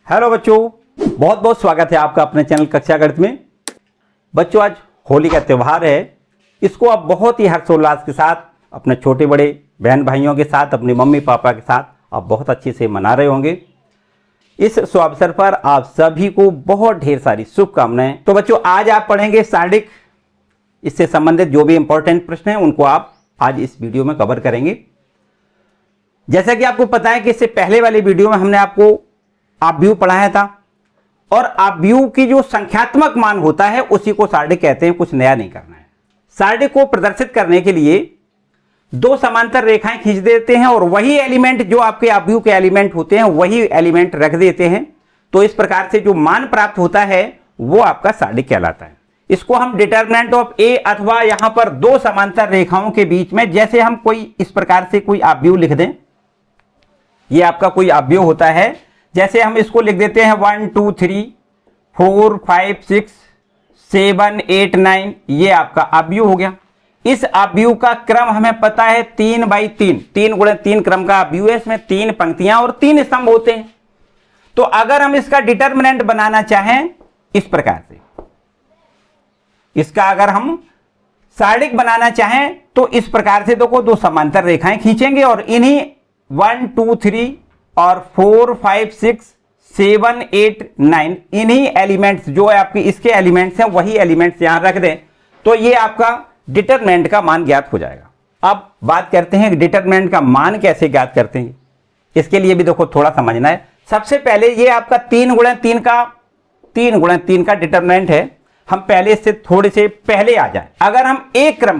Hello बच्चों, बहुत बहुत स्वागत है आपका अपने चैनल कक्षा गणित में। बच्चों, आज होली का त्यौहार है। इसको आप बहुत ही हर्षोल्लास के साथ अपने छोटे बड़े बहन भाइयों के साथ, अपने मम्मी पापा के साथ आप बहुत अच्छे से मना रहे होंगे। इस शुभ अवसर पर आप सभी को बहुत ढेर सारी शुभकामनाएं। तो बच्चों, आज आप पढ़ेंगे शारीरिक, इससे संबंधित जो भी इंपॉर्टेंट प्रश्न हैं उनको आप आज इस वीडियो में कवर करेंगे। जैसा कि आपको पता है कि इससे पहले वाली वीडियो में हमने आपको आव्यूह पढ़ाया था, और आव्यूह की जो संख्यात्मक मान होता है उसी को शारीरिक कहते हैं। कुछ नया नहीं करना है। शारीरिक को प्रदर्शित करने के लिए दो समांतर रेखाएं खींच देते हैं और वही एलिमेंट जो आपके आव्यूह के एलिमेंट होते हैं वही एलिमेंट रख देते हैं। तो इस प्रकार से जो मान प्राप्त होता है वो आपका शारीरिक कहलाता है। इसको हम डिटर्मिनेंट ऑफ ए, अथवा यहां पर दो समांतर रेखाओं के बीच में, जैसे हम कोई इस प्रकार से कोई आव्यूह लिख दें, ये आपका कोई आव्यूह होता है। जैसे हम इसको लिख देते हैं 1 2 3 4 5 6 7 8 9, ये आपका आव्यूह हो गया। इस आव्यूह का क्रम हमें पता है 3/3, 3x3 क्रम का आव्यूह है। इसमें 3 पंक्तियां और 3 स्तंभ होते हैं। तो अगर हम इसका डिटर्मिनेंट बनाना चाहें इस प्रकार से, इसका अगर हम शारीरिक बनाना चाहें तो इस प्रकार से देखो, दो समांतर रेखाएं खींचेंगे और इन्हीं 1 2 3 और 4 5 6 7 8 9 इन्हीं एलिमेंट्स जो है आपके इसके एलिमेंट्स हैं वही एलिमेंट्स यहां रख दें तो ये आपका डिटरमिनेंट का मान ज्ञात हो जाएगा। अब बात करते हैं डिटरमिनेंट का मान कैसे ज्ञात करते हैं। इसके लिए भी देखो थोड़ा समझना है। सबसे पहले ये आपका 3x3 का डिटरमिनेंट है। हम पहले इससे थोड़े से पहले आ जाए। अगर हम एक क्रम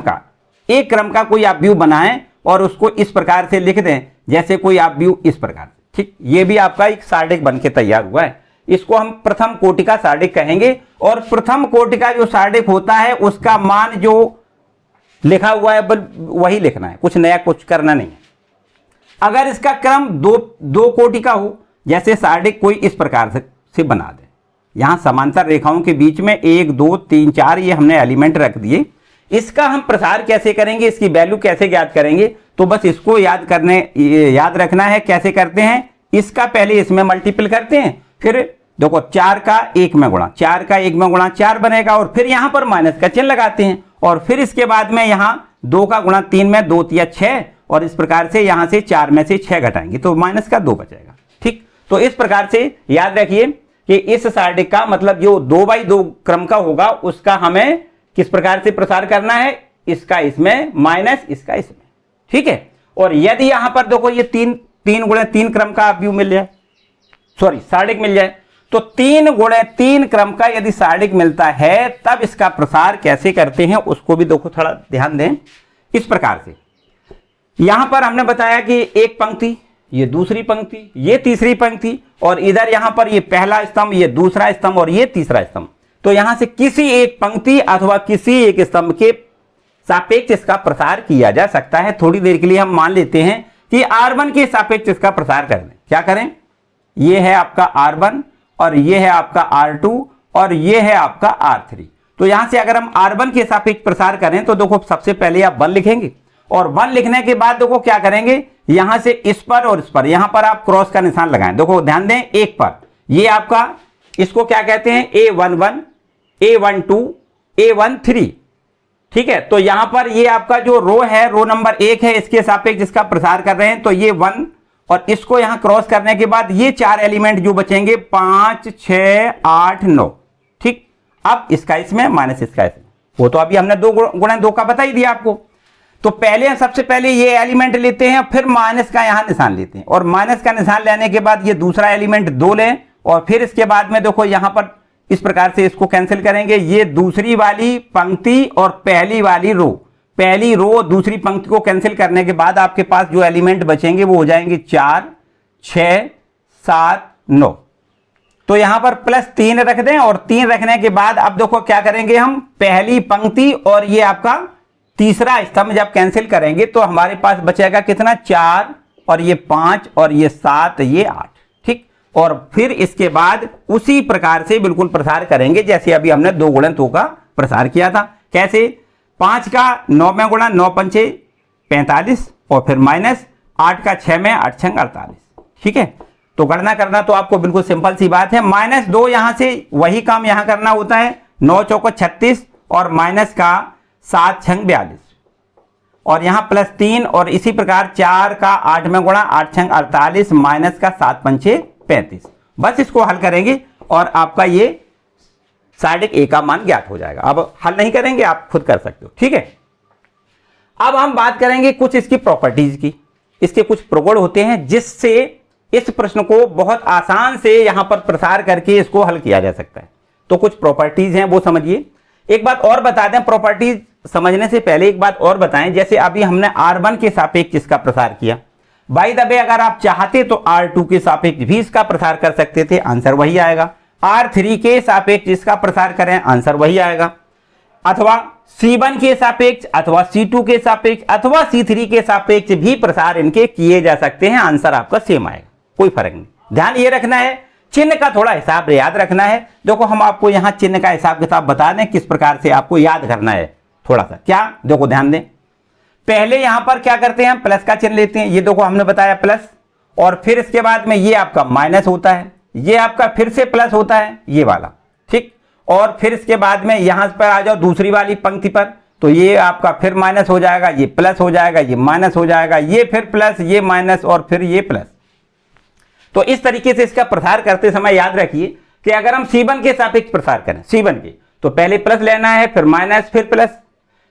का कोई आव्यूह बनाएं और उसको इस प्रकार से लिख दें, जैसे कोई आव्यूह इस प्रकार से, ठीक, ये भी आपका एक शारीरिक बन के तैयार हुआ है। इसको हम प्रथम कोटि का शारीरिक कहेंगे। और प्रथम कोटि का जो शारीरिक होता है उसका मान जो लिखा हुआ है वही लिखना है, कुछ नया कुछ करना नहीं है। अगर इसका क्रम दो कोटि का हो, जैसे शारीरिक कोई इस प्रकार से बना दे, यहां समांतर रेखाओं के बीच में 1 2 3 4 ये हमने एलिमेंट रख दिए। इसका हम प्रसार कैसे करेंगे, इसकी वैल्यू कैसे ज्ञात करेंगे, तो बस इसको याद रखना है। कैसे करते हैं, इसका पहले इसमें मल्टीपल करते हैं, फिर देखो 4 का 1 में गुणा, 4 का 1 में गुणा 4 बनेगा, और फिर यहां पर माइनस का चिन्ह लगाते हैं, और फिर इसके बाद में यहां 2 का गुणा 3 में 2 3 6, और इस प्रकार से यहां से 4 में से 6 घटाएंगे तो माइनस का 2 बचेगा। ठीक, तो इस प्रकार से याद रखिए कि इस शारीरिक का मतलब जो 2x2 क्रम का होगा उसका हमें किस प्रकार से प्रसार करना है, इसका इसमें माइनस इसका इसमें। ठीक है, और यदि यहां पर देखो ये 3x3 क्रम का आव्यूह मिल जाए, सॉरी शारीरिक मिल जाए, तो 3x3 क्रम का यदि शारीरिक मिलता है तब इसका प्रसार कैसे करते हैं उसको भी देखो थोड़ा ध्यान दें। इस प्रकार से यहां पर हमने बताया कि एक पंक्ति, ये दूसरी पंक्ति, ये तीसरी पंक्ति, और इधर यहां पर ये पहला स्तंभ, ये दूसरा स्तंभ और ये तीसरा स्तंभ। तो यहां से किसी एक पंक्ति अथवा किसी एक स्तंभ के सापेक्ष इसका प्रसार किया जा सकता है। थोड़ी देर के लिए हम मान लेते हैं कि R1 के सापेक्ष इसका प्रसार कर दें। क्या करें, ये है आपका R1 और ये है आपका R2 और ये है आपका R3। तो यहां से अगर हम R1 के सापेक्ष प्रसार करें तो देखो सबसे पहले आप 1 लिखेंगे, और 1 लिखने के बाद देखो क्या करेंगे, यहां से इस पर और इस पर, यहां पर आप क्रॉस का निशान लगाएं। देखो ध्यान दें, एक पर ये आपका, इसको क्या कहते हैं, A11 A12 A13। ठीक है, तो यहां पर ये आपका जो रो है, रो नंबर 1 है, इसके सापेक्ष इसका प्रसार कर रहे हैं, तो ये 1, और इसको यहां क्रॉस करने के बाद ये 4 एलिमेंट जो बचेंगे 5 6 8 9। ठीक, अब इसका इसमें माइनस इसका इसमें, वो तो अभी हमने 2 गुणा 2 का बता ही दिया आपको। तो पहले सबसे पहले ये एलिमेंट लेते हैं, फिर माइनस का यहां निशान लेते हैं, और माइनस का निशान लेने के बाद ये दूसरा एलिमेंट 2 लें, और फिर इसके बाद में देखो यहां पर इस प्रकार से इसको कैंसिल करेंगे। ये दूसरी वाली पंक्ति और पहली वाली रो, पहली रो दूसरी पंक्ति को कैंसिल करने के बाद आपके पास जो एलिमेंट बचेंगे वो हो जाएंगे 4 6 7 9। तो यहां पर +3 रख दें, और 3 रखने के बाद अब देखो क्या करेंगे, हम पहली पंक्ति और ये आपका तीसरा स्तंभ जब कैंसिल करेंगे तो हमारे पास बचेगा कितना, 4 और ये 5 और ये 7 ये 8। ठीक, और फिर इसके बाद उसी प्रकार से बिल्कुल प्रसार करेंगे जैसे अभी हमने 2 गुणा 2 का प्रसार किया था। कैसे, 5 का 9 में गुणा, 9 पंचे 45, और फिर माइनस 8 का 6 में 8 छंग 48। ठीक है, तो गणना करना तो आपको बिल्कुल सिंपल सी बात है। -2 यहां से वही काम यहां करना होता है, 9 चौको 36 और माइनस का 7 छंग 42 और यहां +3 और इसी प्रकार 4 का 8 में गुणा 8 छंग 48 माइनस का 7 पंचे 35। बस इसको हल करेंगे और आपका ये सार्डिक ए का मान ज्ञात हो जाएगा। अब हल नहीं करेंगे, आप खुद कर सकते हो, ठीक है। अब हम बात करेंगे कुछ इसकी प्रॉपर्टीज की। इसके कुछ प्रगुण होते हैं जिससे इस प्रश्न को बहुत आसान से यहां पर प्रसार करके इसको हल किया जा सकता है। तो कुछ प्रॉपर्टीज हैं वो समझिए। एक बात और बता दें, प्रॉपर्टीज समझने से पहले एक बात और बताएं। जैसे अभी हमने R1 के सापेक्ष इसका प्रसार किया, बाय द वे अगर आप चाहते तो R2 के सापेक्ष भी इसका प्रसार कर सकते थे, आंसर वही आएगा। R3 के सापेक्ष इसका प्रसार करें, आंसर वही आएगा। अथवा C1 के सापेक्ष अथवा C2 के सापेक्ष अथवा C3 के सापेक्ष भी प्रसार इनके किए जा सकते हैं, आंसर आपका सेम आएगा, कोई फर्क नहीं। ध्यान ये रखना है, चिन्ह का थोड़ा हिसाब याद रखना है। देखो हम आपको यहां चिन्ह का हिसाब किताब बता दें किस प्रकार से आपको याद करना है। थोड़ा सा क्या, देखो ध्यान दें, पहले यहां पर क्या करते हैं, हम प्लस का चिन्ह लेते हैं। ये देखो हमने बताया प्लस, और फिर इसके बाद में ये आपका माइनस होता है, ये आपका फिर से प्लस होता है, ये वाला, ठीक। और फिर इसके बाद में यहां पर आ जाओ दूसरी वाली पंक्ति पर, तो ये आपका फिर माइनस हो जाएगा, ये प्लस हो जाएगा, ये माइनस हो जाएगा, ये फिर प्लस, ये माइनस और फिर ये प्लस। तो इस तरीके से इसका प्रसार करते समय याद रखिए कि अगर हम C1 के सापेक्ष प्रसार करें, C1 के, तो पहले प्लस लेना है फिर माइनस फिर प्लस।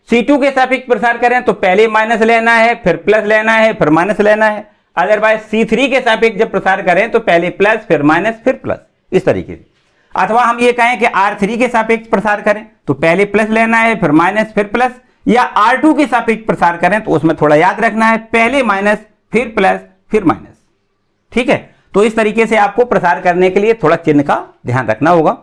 C2 के सापेक्ष प्रसार करें तो पहले माइनस लेना है फिर प्लस लेना है फिर माइनस लेना है। अदरवाइज C3 के सापेक्ष जब प्रसार करें तो पहले प्लस फिर माइनस फिर प्लस, इस तरीके से। अथवा हम ये कहें कि R3 के सापेक्ष प्रसार करें तो पहले प्लस लेना है फिर माइनस फिर प्लस, या R2 के सापेक्ष प्रसार करें तो उसमें थोड़ा याद रखना है, पहले माइनस फिर प्लस फिर माइनस, ठीक है। तो इस तरीके से आपको प्रसार करने के लिए थोड़ा चिन्ह का ध्यान रखना होगा।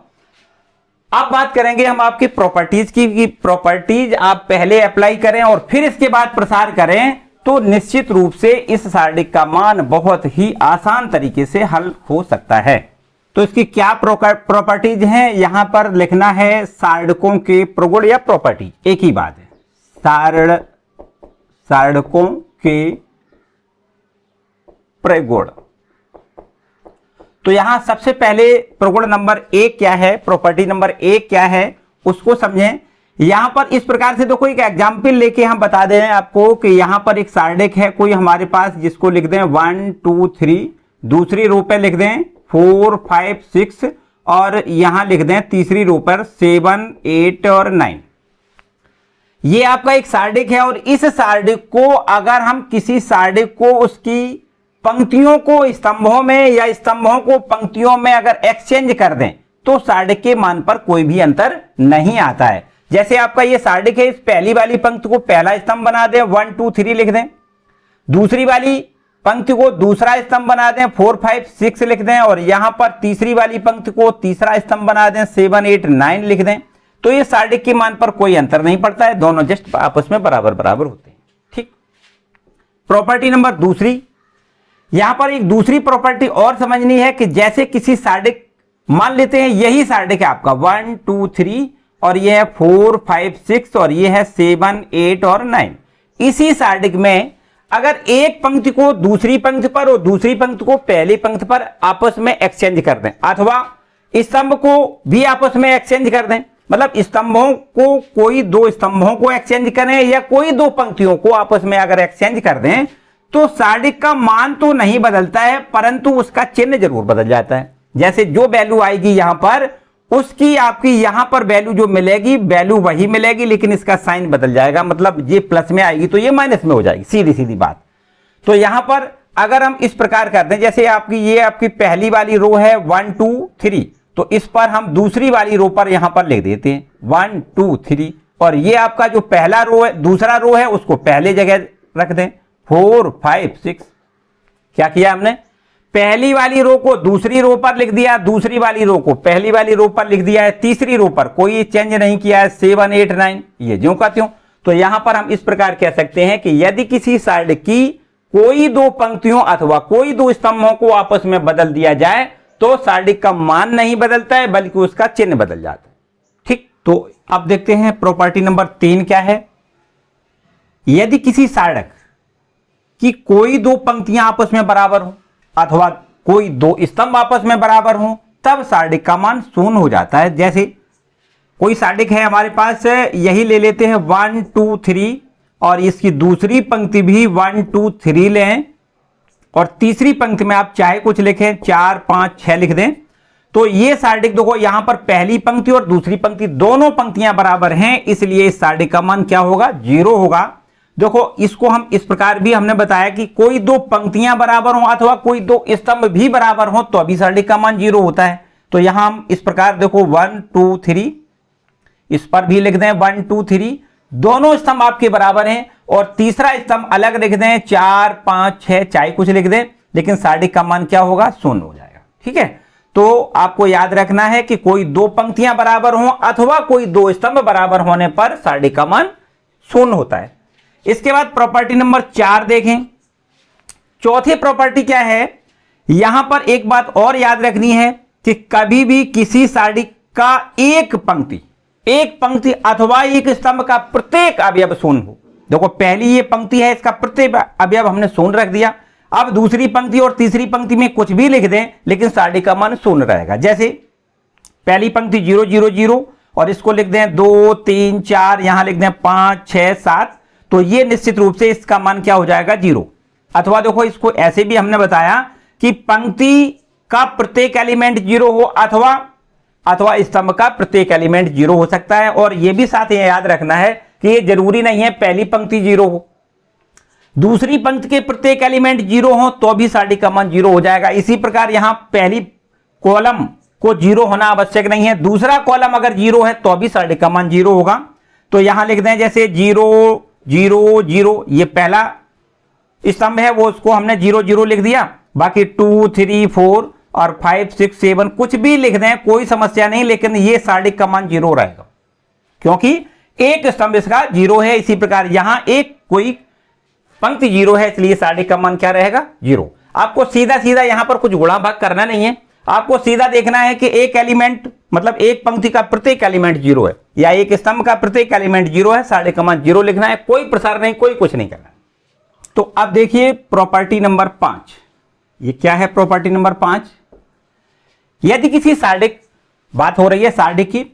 अब बात करेंगे हम आपकी प्रॉपर्टीज की, कि प्रॉपर्टीज आप पहले अप्लाई करें और फिर इसके बाद प्रसार करें तो निश्चित रूप से इस सार्डिक का मान बहुत ही आसान तरीके से हल हो सकता है। तो इसकी क्या प्रॉपर्टीज हैं, यहां पर लिखना है सार्डकों के प्रगुण या प्रॉपर्टी, एक ही बात है, सार्डकों के प्रगुण। तो यहां सबसे पहले प्रगुण नंबर 1 क्या है, प्रॉपर्टी नंबर 1 क्या है उसको समझें। यहां पर इस प्रकार से देखो एक एग्जाम्पल लेके हम बता दे रहे हैं आपको कि यहां पर एक सार्डिक है कोई हमारे पास, जिसको लिख दें 1 2 3, दूसरी रो पे लिख दें 4 5 6 और यहां लिख दें तीसरी रो पर 7 8 और 9। ये आपका एक सार्डिक है और इस सार्डिक को अगर हम किसी सार्डिक को उसकी पंक्तियों को स्तंभों में या स्तंभों को पंक्तियों में अगर एक्सचेंज कर दें तो सार्डिक के मान पर कोई भी अंतर नहीं आता है। जैसे आपका ये सार्डिक है, इस पहली वाली पंक्ति को पहला स्तंभ बना दें 1 2 3 लिख दें, दूसरी वाली पंक्ति को दूसरा स्तंभ बना दें 4 5 6 लिख दें, और यहां पर तीसरी वाली पंक्ति को तीसरा स्तंभ बना दें 7 8 9 लिख दें, तो ये सार्डिक के मान पर कोई अंतर नहीं पड़ता है, दोनों जस्ट आपस में बराबर बराबर होते हैं, ठीक। प्रॉपर्टी नंबर दूसरी, यहां पर एक दूसरी प्रॉपर्टी और समझनी है कि जैसे किसी सार्डिक, मान लेते हैं यही सार्डिक है आपका 1 2 3 और यह है 4 5 6 और यह है 7 8 और 9। इसी सार्डिक में अगर एक पंक्ति को दूसरी पंक्ति पर और दूसरी पंक्ति को पहली पंक्ति पर आपस में एक्सचेंज कर दें, अथवा स्तंभ को भी आपस में एक्सचेंज कर दें, मतलब स्तंभों को, कोई दो स्तंभों को एक्सचेंज करें या कोई दो पंक्तियों को आपस में अगर एक्सचेंज कर दें तो सार्डिक का मान तो नहीं बदलता है परंतु उसका चिन्ह जरूर बदल जाता है। जैसे जो वैल्यू आएगी यहां पर, उसकी आपकी यहां पर वैल्यू जो मिलेगी वैल्यू वही मिलेगी, लेकिन इसका साइन बदल जाएगा, मतलब ये प्लस में आएगी तो ये माइनस में हो जाएगी, सीधी सीधी बात। तो यहां पर अगर हम इस प्रकार करते हैं, जैसे आपकी ये आपकी पहली वाली रो है 1 2 3, तो इस पर हम दूसरी वाली रो पर यहां पर लिख देते हैं 1 2 3, और ये आपका जो पहला रो है, दूसरा रो है, उसको पहले जगह रख दें 4 5 6। क्या किया हमने, पहली वाली रो को दूसरी रो पर लिख दिया, दूसरी वाली रो को पहली वाली रो पर लिख दिया है, तीसरी रो पर कोई चेंज नहीं किया है 7 8 9, ये ज्यों का त्यों। तो यहां पर हम इस प्रकार कह सकते हैं कि यदि किसी सार्डिक की कोई दो पंक्तियों अथवा कोई दो स्तंभों को आपस में बदल दिया जाए तो सार्डिक का मान नहीं बदलता है बल्कि उसका चिन्ह बदल जाता है, ठीक। तो अब देखते हैं प्रॉपर्टी नंबर 3 क्या है। यदि किसी सार्डिक कि कोई दो पंक्तियां आपस में बराबर हो अथवा कोई दो स्तंभ आपस में बराबर हों तब सार्डिक का मान शून्य हो जाता है। जैसे कोई सार्डिक है हमारे पास, यही ले लेते हैं 1 2 3 और इसकी दूसरी पंक्ति भी 1 2 3 लें और तीसरी पंक्ति में आप चाहे कुछ लिखें 4 5 6 लिख दें, तो ये सार्डिक देखो यहां पर पहली पंक्ति और दूसरी पंक्ति दोनों पंक्तियां बराबर हैं, इसलिए इस सार्डिक का मान क्या होगा? 0 होगा। देखो इसको हम इस प्रकार भी हमने बताया कि कोई दो पंक्तियां बराबर हो अथवा कोई दो स्तंभ भी बराबर हो तो अभी सार्डिक का मान 0 होता है। तो यहां हम इस प्रकार देखो 1 2 3 इस पर भी लिख दें 1 2 3, दोनों स्तंभ आपके बराबर हैं और तीसरा स्तंभ अलग लिख दें 4 5 6 चाहे कुछ लिख दें, लेकिन सार्डिक का मान क्या होगा? 0 हो जाएगा। ठीक है, तो आपको याद रखना है कि कोई दो पंक्तियां बराबर हो अथवा कोई दो स्तंभ बराबर होने पर सार्डिक का मान 0 होता है। इसके बाद प्रॉपर्टी नंबर 4 देखें। चौथी प्रॉपर्टी क्या है? यहां पर एक बात और याद रखनी है कि कभी भी किसी सार्डिक का एक पंक्ति अथवा एक स्तंभ का प्रत्येक अवयव शून्य हो। देखो पहली ये पंक्ति है, इसका प्रत्येक अवयव हमने शून्य रख दिया। अब दूसरी पंक्ति और तीसरी पंक्ति में कुछ भी लिख दें लेकिन सार्डिक का मान शून्य रहेगा। जैसे पहली पंक्ति 0 0 0 और इसको लिख दें 2 3 4, यहां लिख दें 5 6 7, तो ये निश्चित रूप से इसका मान क्या हो जाएगा? 0। अथवा देखो इसको ऐसे भी हमने बताया कि पंक्ति का प्रत्येक एलिमेंट 0 हो अथवा स्तंभ का प्रत्येक एलिमेंट 0 हो सकता है। और यह भी साथ ये याद रखना है कि ये जरूरी नहीं है पहली पंक्ति 0 हो, दूसरी पंक्ति के प्रत्येक एलिमेंट 0 हो तो भी सार्डिक का मान 0 हो जाएगा। इसी प्रकार यहां पहली कॉलम को 0 होना आवश्यक नहीं है, दूसरा कॉलम अगर 0 है तो भी सार्डिक का मान 0 होगा। तो यहां लिख दें जैसे 0 0 0, ये पहला स्तंभ है वो उसको हमने 0 0 लिख दिया, बाकी 2 3 4 और 5 6 7 कुछ भी लिख दें कोई समस्या नहीं, लेकिन ये सार्डिक का मान 0 रहेगा क्योंकि एक स्तंभ इसका 0 है। इसी प्रकार यहां एक कोई पंक्ति 0 है, इसलिए सार्डिक का मान क्या रहेगा? 0। आपको सीधा सीधा यहां पर कुछ गुणा भाग करना नहीं है, आपको सीधा देखना है कि एक एलिमेंट मतलब एक पंक्ति का प्रत्येक एलिमेंट 0 है या एक स्तंभ का प्रत्येक एलिमेंट 0 है, सार्डिक का मान 0 लिखना है, कोई प्रसार नहीं, कोई कुछ नहीं करना। तो अब देखिए प्रॉपर्टी नंबर 5। ये क्या है प्रॉपर्टी नंबर 5? यदि किसी सार्डिक, बात हो रही है सार्डिक की,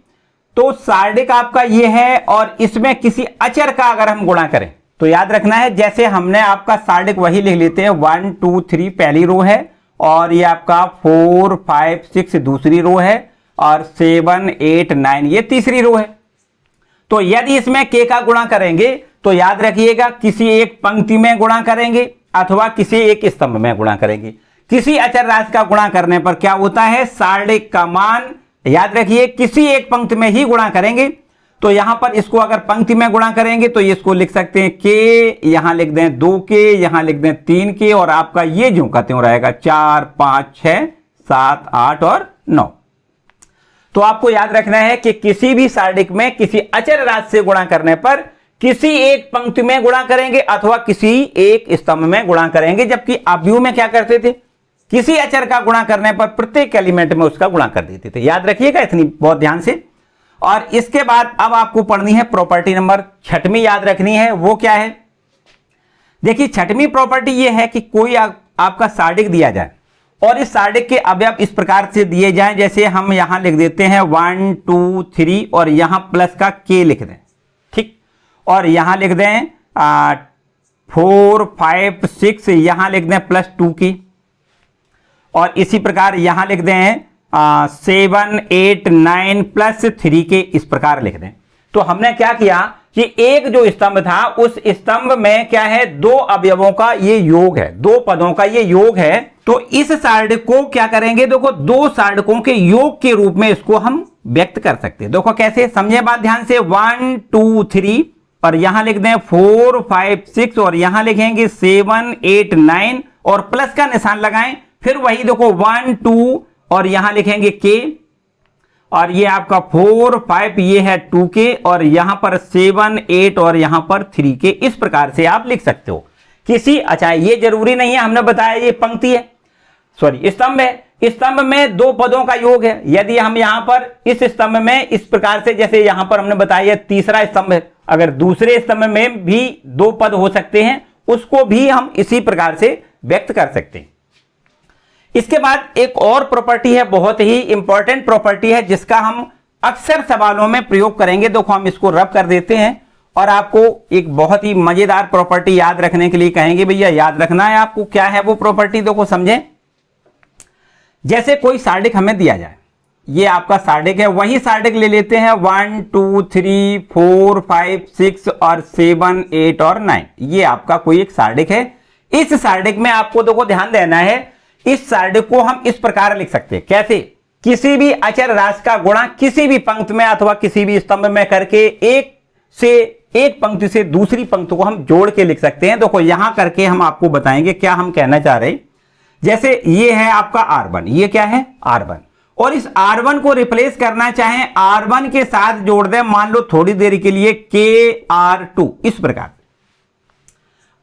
तो सार्डिक आपका ये है और इसमें किसी अचर का अगर हम गुणा करें तो याद रखना है, जैसे हमने आपका सार्डिक वही लिख लेते हैं 1 2 3 पहली रो है और ये आपका 4 5 6 दूसरी रो है और 7 8 9 ये तीसरी रो है। तो यदि इसमें k का गुणा करेंगे तो याद रखिएगा किसी एक पंक्ति में गुणा करेंगे अथवा किसी एक स्तंभ में गुणा करेंगे। किसी अचर राशि का गुणा करने पर क्या होता है? सार्डिक का मान, याद रखिए किसी एक पंक्ति में ही गुणा करेंगे। तो यहां पर इसको अगर पंक्ति में गुणा करेंगे तो इसको लिख सकते हैं k, यहां लिख दें 2k, यहां लिख दें 3k और आपका ये जो का त्यों रहेगा 4 5 6 7 8 और 9। तो आपको याद रखना है कि किसी भी सार्डिक में किसी अचर राशि से गुणा करने पर किसी एक पंक्ति में गुणा करेंगे अथवा किसी एक स्तंभ में गुणा करेंगे, जबकि अवयव में क्या करते थे? किसी अचर का गुणा करने पर प्रत्येक एलिमेंट में उसका गुणा कर देते थे। याद रखिएगा इतनी बहुत ध्यान से। और इसके बाद अब आपको पढ़नी है प्रॉपर्टी नंबर 6वीं, याद रखनी है। वो क्या है? देखिए 6वीं प्रॉपर्टी ये है कि कोई आपका सार्डिक दिया जाए और इस सार्डिक के अवयव इस प्रकार से दिए जाएं, जैसे हम यहां लिख देते हैं 1 2 3 और यहां प्लस का k लिख दें, ठीक, और यहां लिख दें 4 5 6, यहां लिख दें प्लस 2k और इसी प्रकार यहां लिख दें 7 8 9 प्लस 3k, इस प्रकार लिख दें। तो हमने क्या किया कि एक जो स्तंभ था उस स्तंभ में क्या है? दो अवयवों का ये योग है, दो पदों का ये योग है। तो इस सार्डिक को क्या करेंगे? देखो दो सार्डिकों के योग के रूप में इसको हम व्यक्त कर सकते हैं। देखो कैसे, समझे बात ध्यान से। 1 2 3 और यहां लिख दें 4 5 6 और यहां लिखेंगे 7 8 9 और प्लस का निशान लगाएं। फिर वही देखो 1 2 और यहां लिखेंगे k और ये आपका 4 5 ये है 2k और यहां पर 7 8 और यहां पर 3k, इस प्रकार से आप लिख सकते हो। किसी, अच्छा ये जरूरी नहीं है, हमने बताया ये पंक्ति है, सॉरी स्तंभ है, स्तंभ में दो पदों का योग है। यदि हम यहां पर इस स्तंभ में इस प्रकार से, जैसे यहां पर हमने बताया तीसरा स्तंभ है, अगर दूसरे स्तंभ में भी दो पद हो सकते हैं उसको भी हम इसी प्रकार से व्यक्त कर सकते हैं। इसके बाद एक और प्रॉपर्टी है, बहुत ही इंपॉर्टेंट प्रॉपर्टी है, जिसका हम अक्सर सवालों में प्रयोग करेंगे। देखो हम इसको रब कर देते हैं और आपको एक बहुत ही मजेदार प्रॉपर्टी याद रखने के लिए कहेंगे, भैया याद रखना है आपको। क्या है वो प्रॉपर्टी, देखो समझें। जैसे कोई सार्डिक हमें दिया जाए, ये आपका सार्डिक है, वही सार्डिक ले लेते हैं 1 2 3 4 5 6 और 7 8 और 9, ये आपका कोई एक सार्डिक है। इस सार्डिक में आपको देखो ध्यान देना है, इस सार्डिक को हम इस प्रकार लिख सकते हैं। कैसे? किसी भी अचर राशि का गुणा किसी भी पंक्ति में अथवा किसी भी स्तंभ में करके एक पंक्ति से दूसरी पंक्ति को हम जोड़ के लिख सकते हैं। देखो यहां करके हम आपको बताएंगे क्या हम कहना चाह रहे हैं। जैसे ये है आपका R1, ये क्या है R1, और इस R1 को रिप्लेस करना चाहें R1 के साथ जोड़ दें, मान लो थोड़ी देर के लिए KR2, इस प्रकार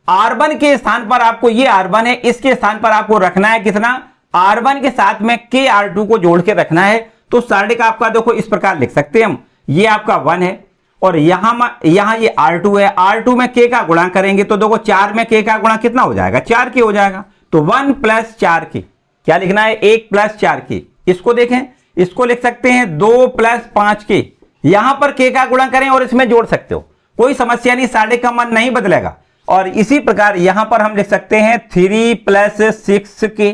R1 के स्थान पर आपको, ये R1 है, इसके स्थान पर आपको रखना है कितना, R1 के साथ में KR2 को जोड़ के रखना है। तो सार्डिक आपका देखो इस प्रकार लिख सकते हैं हम, ये आपका 1 है और यहां ये R2 है, R2 में K का गुणा करेंगे तो देखो 4 में K का गुणा कितना हो जाएगा, 4K हो जाएगा। तो 1 + 4K, क्या लिखना है, 1 + 4K। इसको देखें, इसको लिख सकते हैं 2 + 5K, यहां पर K का गुणा करें और इसमें जोड़ सकते हो, कोई समस्या नहीं, सार्डिक का मान नहीं बदलेगा। और इसी प्रकार यहां पर हम लिख सकते हैं 3 + 6K।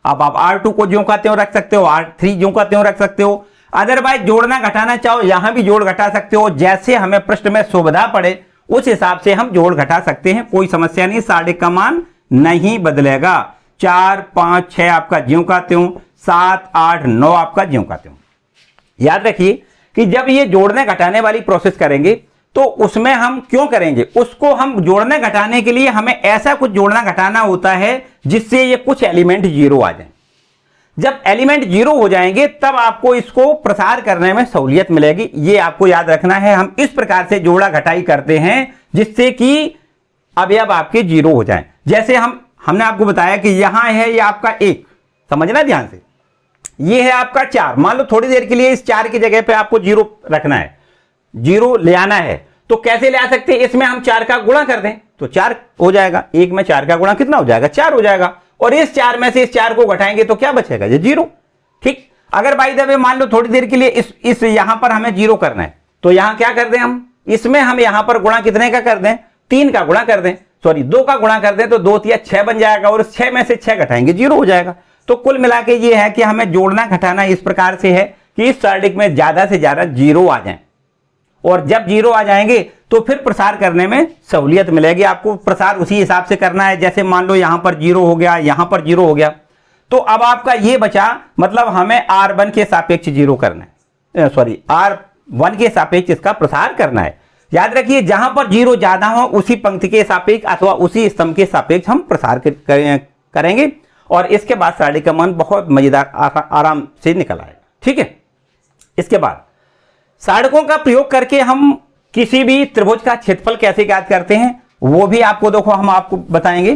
अब आप R2 को ज्यों का त्यों रख सकते हो, R3 ज्यों का त्यों रख सकते हो, अदरवाइज जोड़ना घटाना चाहो यहां भी जोड़ घटा सकते हो, जैसे हमें प्रश्न में सुविधा पड़े उस हिसाब से हम जोड़ घटा सकते हैं, कोई समस्या नहीं, सार्डिक का मान नहीं बदलेगा। 4 5 6 आपका ज्यों का त्यों, 7 8 9 आपका ज्यों का त्यों। याद रखिए कि जब ये जोड़ने घटाने वाली प्रोसेस करेंगे तो उसमें हम क्यों करेंगे, उसको हम जोड़ने घटाने के लिए हमें ऐसा कुछ जोड़ना घटाना होता है जिससे ये कुछ एलिमेंट 0 आ जाए। जब एलिमेंट 0 हो जाएंगे तब आपको इसको प्रसार करने में सहूलियत मिलेगी, ये आपको याद रखना है। हम इस प्रकार से जोड़ा घटाई करते हैं जिससे कि अवयव आपके 0 हो जाएं। जैसे हमने आपको बताया कि यहां है ये आपका 1, समझना ध्यान से, ये है आपका 4, मान लो थोड़ी देर के लिए इस 4 की जगह पे आपको 0 रखना है, 0 ले आना है, तो कैसे ले आ सकते हैं, इसमें हम 4 का गुणा कर दें तो 4 हो जाएगा, 1 में 4 का गुणा कितना हो जाएगा, 4 हो जाएगा, और इस 4 में से इस 4 को घटाएंगे तो क्या बचेगा, ये 0। ठीक, अगर बाय द वे मान लो थोड़ी देर के लिए इस यहां पर हमें 0 करना है तो यहां क्या कर दें, हम इसमें हम यहां पर गुणा कितने का कर दें, 3 का गुणा कर दें, सॉरी 2 का गुणा कर दें तो 2 3 6 बन जाएगा, और 6 में से 6 घटाएंगे 0 हो जाएगा। तो कुल मिला के ये है कि हमें जोड़ना घटाना इस प्रकार से है कि इस सार्डिक में ज्यादा से ज्यादा 0 आ जाए, और जब 0 आ जाएंगे तो फिर प्रसार करने में सहूलियत मिलेगी। आपको प्रसार उसी हिसाब से करना है, जैसे मान लो यहां पर 0 हो गया, यहां पर 0 हो गया, तो अब आपका ये बचा, मतलब हमें R1 के सापेक्ष 0 करना है, सॉरी R1 के सापेक्ष इसका प्रसार करना है। याद रखिए जहां पर 0 ज्यादा हो उसी पंक्ति के सापेक्ष अथवा उसी स्तंभ के सापेक्ष हम प्रसार करेंगे, और इसके बाद सार्डिक का मान बहुत मजेदार आराम से निकल आएगा। ठीक है, इसके बाद सार्डिकों का प्रयोग करके हम किसी भी त्रिभुज का क्षेत्रफल कैसे ज्ञात करते हैं वो भी आपको देखो हम आपको बताएंगे।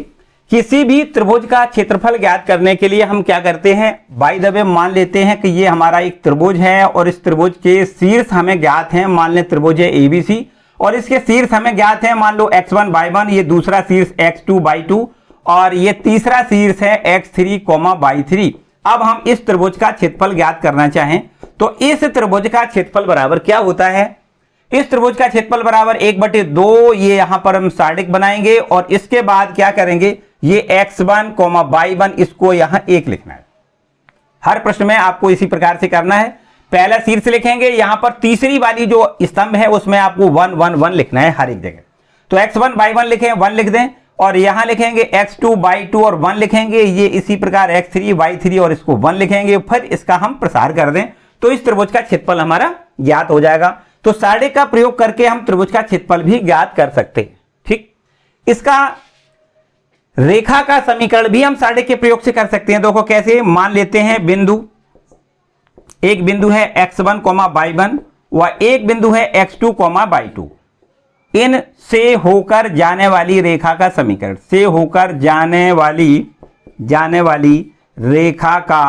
किसी भी त्रिभुज का क्षेत्रफल ज्ञात करने के लिए हम क्या करते हैं, बाय द वे मान लेते हैं कि ये हमारा एक त्रिभुज है और इस त्रिभुज के शीर्ष हमें ज्ञात हैं, मान लें त्रिभुज है ABC, और इसके शीर्ष हमें ज्ञात है, मान लो x1 y1, ये दूसरा शीर्ष x2 y2, और ये तीसरा शीर्ष है x3 y3। अब हम इस त्रिभुज का क्षेत्रफल ज्ञात करना चाहें तो इस त्रिभुज का क्षेत्रफल बराबर क्या होता है, इस त्रिभुज का क्षेत्रफल बराबर 1/2, ये यहां पर हम सार्डिक बनाएंगे, और इसके बाद क्या करेंगे, ये x1 y1 इसको यहां 1 लिखना है। हर प्रश्न में आपको इसी प्रकार से करना है, पहला शीर्ष लिखेंगे, यहां पर तीसरी वाली जो स्तंभ है उसमें आपको 1 1 1 लिखना है हर एक जगह। तो x1 y1 लिखें, 1 लिख दें, और यहां लिखेंगे x2 y2 और 1 लिखेंगे, ये इसी प्रकार x3 y3 और इसको 1 लिखेंगे, फिर इसका हम प्रसार कर दें तो इस त्रिभुज का क्षेत्रफल हमारा ज्ञात हो जाएगा। तो सार्डिक का प्रयोग करके हम त्रिभुज का क्षेत्रफल भी ज्ञात कर सकते हैं। ठीक, इसका रेखा का समीकरण भी हम सार्डिक के प्रयोग से कर सकते हैं। देखो कैसे, मान लेते हैं बिंदु, एक बिंदु है x1 y1 व एक बिंदु है x2 y2, इन से होकर जाने वाली रेखा का समीकरण, से होकर जाने वाली रेखा का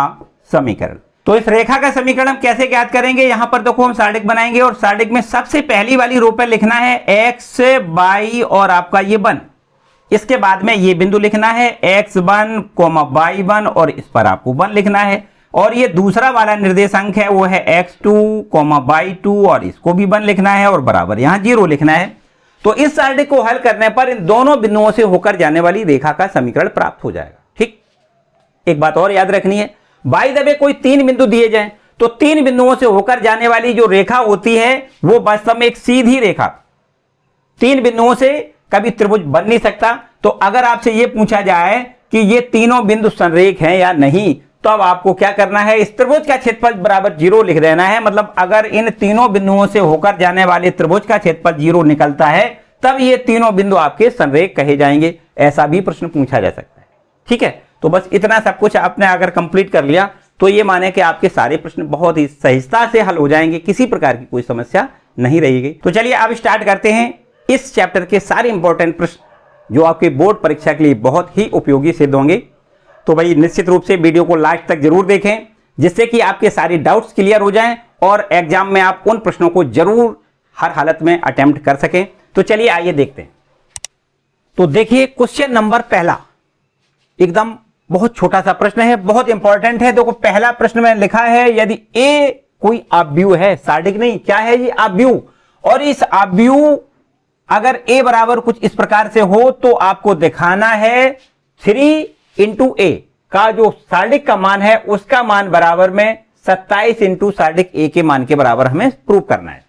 समीकरण। तो इस रेखा का समीकरण हम कैसे ज्ञात करेंगे, यहां पर देखो हम सार्डिक बनाएंगे, और सार्डिक में सबसे पहली वाली रो पर लिखना है x y और आपका ये 1, इसके बाद में ये बिंदु लिखना है x1, y1 और इस पर आपको 1 लिखना है। और ये दूसरा वाला निर्देशांक है वो है x2, y2 और इसको भी 1 लिखना है और बराबर यहां 0 लिखना है। तो इस सारणी को हल करने पर इन दोनों बिंदुओं से होकर जाने वाली रेखा का समीकरण प्राप्त हो जाएगा। ठीक, एक बात और याद रखनी है, बाय द वे कोई 3 बिंदु दिए जाएं तो 3 बिंदुओं से होकर जाने वाली जो रेखा होती है वो वास्तव में एक सीधी रेखा, 3 बिंदुओं से कभी त्रिभुज बन नहीं सकता। तो अगर आपसे यह पूछा जाए कि ये तीनों बिंदु संरेख हैं या नहीं, तो अब आपको क्या करना है, इस त्रिभुज का क्षेत्रफल बराबर 0 लिख देना है। मतलब अगर इन तीनों बिंदुओं से होकर जाने वाले त्रिभुज का क्षेत्रफल 0 निकलता है तब ये तीनों बिंदु आपके संरेख कहे जाएंगे। ऐसा भी प्रश्न पूछा जा सकता है। ठीक है, तो बस इतना सब कुछ आपने अगर कंप्लीट कर लिया तो ये माने कि आपके सारे प्रश्न बहुत ही सहजता से हल हो जाएंगे, किसी प्रकार की कोई समस्या नहीं रहेगी। तो चलिए अब स्टार्ट करते हैं इस चैप्टर के सारे इंपॉर्टेंट प्रश्न जो आपके बोर्ड परीक्षा के लिए बहुत ही उपयोगी सिद्ध होंगे। तो भाई निश्चित रूप से वीडियो को लास्ट तक जरूर देखें जिससे कि आपके सारे डाउट्स क्लियर हो जाएं और एग्जाम में आप उन प्रश्नों को जरूर हर हालत में अटेम्प्ट कर सकें। तो चलिए आइए देखते हैं। तो देखिए क्वेश्चन नंबर पहला एकदम बहुत छोटा सा प्रश्न है, बहुत इंपॉर्टेंट है। देखो पहला प्रश्न में लिखा है यदि ए कोई आव्यूह है, सार्डिक नहीं, क्या है ये, आव्यूह, और इस आव्यूह अगर ए बराबर कुछ इस प्रकार से हो तो आपको दिखाना है 3 इंटू ए का जो सार्डिक का मान है उसका मान बराबर में 27 इंटू सार्डिक ए के मान के बराबर हमें प्रूव करना है।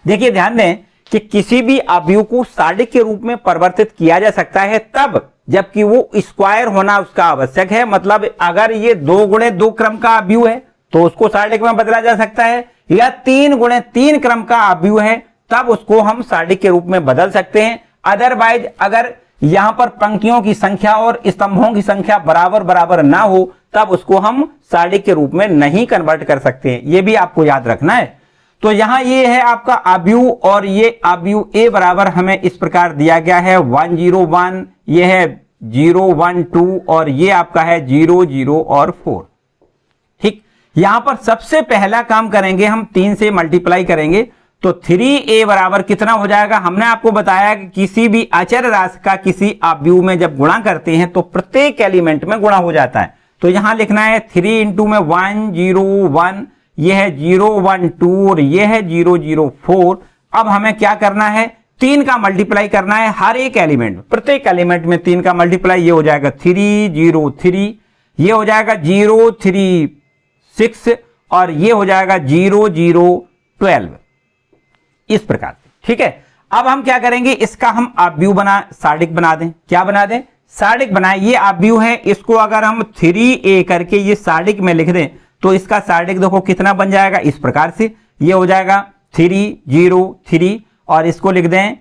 देखिए ध्यान दें कि किसी भी आव्यूह को सार्डिक के रूप में परिवर्तित किया जा सकता है तब जबकि वो स्क्वायर होना उसका आवश्यक है। मतलब अगर ये 2 गुणे 2 क्रम का आव्यूह है तो उसको सार्डिक में बदला जा सकता है, या 3 गुणे 3 क्रम का आव्यूह है तब उसको हम सार्डिक के रूप में बदल सकते हैं। अदरवाइज अगर यहां पर पंक्तियों की संख्या और स्तंभों की संख्या बराबर बराबर ना हो तब उसको हम सार्डिक के रूप में नहीं कन्वर्ट कर सकते हैं, ये भी आपको याद रखना है। तो यहां ये है आपका आव्यूह और ये आव्यूह ए बराबर हमें इस प्रकार दिया गया है 1 0 1, ये है 0 1 2 और ये आपका है 0 0 और 4। ठीक, यहां पर सबसे पहला काम करेंगे हम 3 से मल्टीप्लाई करेंगे तो 3a बराबर कितना हो जाएगा। हमने आपको बताया कि किसी भी अचर राशि का किसी आव्यूह में जब गुणा करते हैं तो प्रत्येक एलिमेंट में गुणा हो जाता है। तो यहां लिखना है 3 इंटू में 1 0 1, यह है 0 1 2 और यह है 0 0 4। अब हमें क्या करना है, 3 का मल्टीप्लाई करना है हर एक एलिमेंट में, प्रत्येक एलिमेंट में 3 का मल्टीप्लाई, ये हो जाएगा 3 0 3, ये हो जाएगा 0 3 6 और ये हो जाएगा 0 0 12 इस प्रकार से। ठीक है, अब हम क्या करेंगे, इसका हम आव्यूह सार्डिक बना दें। क्या बना दें, सार्डिक बनाए। ये आव्यूह है, इसको अगर हम 3a करके ये सार्डिक में लिख दें तो इसका सार्डिक देखो कितना बन जाएगा, इस प्रकार से ये हो जाएगा 3 0 3 और इसको लिख दें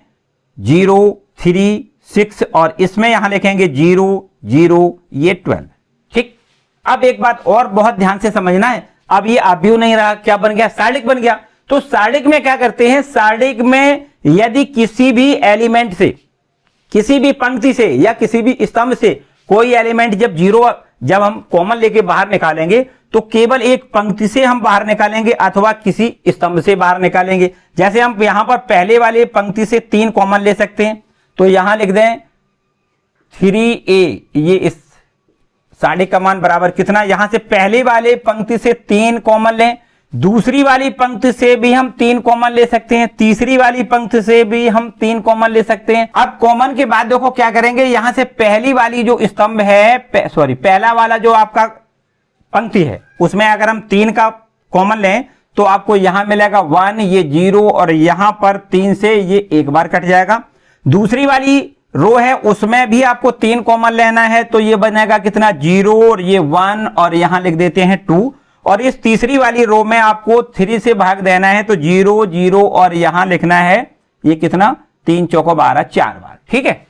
0 3 6 और इसमें यहां लिखेंगे 0 0 ये 12। ठीक, अब एक बात और बहुत ध्यान से समझना है, अब ये आव्यूह नहीं रहा, क्या बन गया, सार्डिक बन गया। तो सार्डिक में क्या करते हैं, सार्डिक में यदि किसी भी एलिमेंट से, किसी भी पंक्ति से या किसी भी स्तंभ से कोई एलिमेंट जब हम कॉमन लेके बाहर निकालेंगे तो केवल एक पंक्ति से हम बाहर निकालेंगे अथवा किसी स्तंभ से बाहर निकालेंगे। जैसे हम यहां पर पहले वाले पंक्ति से 3 कॉमन ले सकते हैं तो यहां लिख दें 3a, ये इस सार्डिक का मान बराबर कितना, यहां से पहले वाले पंक्ति से 3 कॉमन लें, दूसरी वाली पंक्ति से भी हम 3 कॉमन ले सकते हैं, तीसरी वाली पंक्ति से भी हम 3 कॉमन ले सकते हैं। अब कॉमन के बाद देखो क्या करेंगे, यहां से पहली वाली जो स्तंभ है, पहला वाला जो आपका पंक्ति है उसमें अगर हम 3 का कॉमन लें तो आपको यहां मिलेगा 1, ये 0 और यहां पर 3 से ये एक बार कट जाएगा। दूसरी वाली रो है उसमें भी आपको 3 कॉमन लेना है तो ये बनेगा कितना, 0 और ये 1 और यहां लिख देते हैं 2 और इस तीसरी वाली रो में आपको 3 से भाग देना है तो 0 0 और यहां लिखना है ये कितना, 3 चौको 12 4 बार। ठीक है,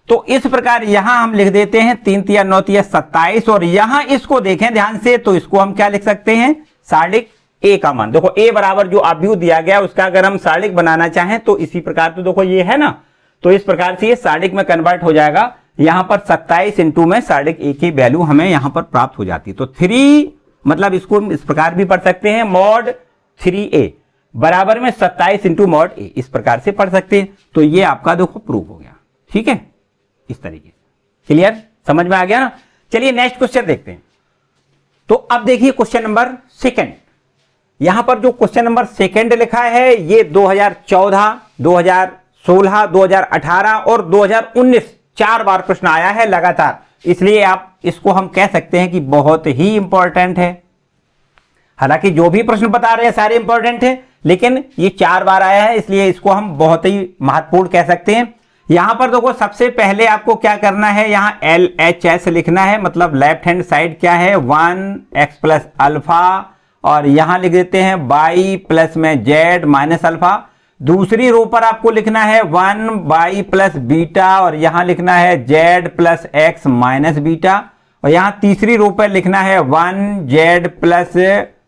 तो इस प्रकार यहां हम लिख देते हैं 3 3 9 3 27 और यहां इसको देखें ध्यान से तो इसको हम क्या लिख सकते हैं, सार्डिक ए का मान। देखो ए बराबर जो आव्यूह दिया गया उसका अगर हम सार्डिक बनाना चाहें तो इसी प्रकार, तो देखो ये है ना, तो इस प्रकार से ये सार्डिक में कन्वर्ट हो जाएगा। यहां पर 27 इंटू में सार्डिक ए की वैल्यू हमें यहां पर प्राप्त हो जाती है। तो 3 मतलब इसको इस प्रकार भी पढ़ सकते हैं, मॉड 3a बराबर में 27 इंटू मॉड ए, इस प्रकार से पढ़ सकते हैं। तो ये आपका देखो प्रूफ हो गया। ठीक है, इस तरीके से। क्लियर, समझ में आ गया ना। चलिए नेक्स्ट क्वेश्चन देखते हैं। तो अब देखिए क्वेश्चन नंबर सेकंड। यहां पर जो क्वेश्चन नंबर सेकंड लिखा है ये 2014, 2016, 2018 और 2019 4 बार प्रश्न आया है लगातार, इसलिए आप इसको हम कह सकते हैं कि बहुत ही इंपॉर्टेंट है। हालांकि जो भी प्रश्न बता रहे हैं सारे इंपॉर्टेंट है, लेकिन ये 4 बार आया है इसलिए इसको हम बहुत ही महत्वपूर्ण कह सकते हैं। यहां पर देखो सबसे पहले आपको क्या करना है, यहां LHS लिखना है, मतलब लेफ्ट हैंड साइड क्या है 1x प्लस अल्फा, और यहां लिख देते हैं y प्लस में z माइनस अल्फा। दूसरी रो पर आपको लिखना है 1y प्लस बीटा, और यहां लिखना है z plus x minus beta, और यहां तीसरी रो पर लिखना है 1z प्लस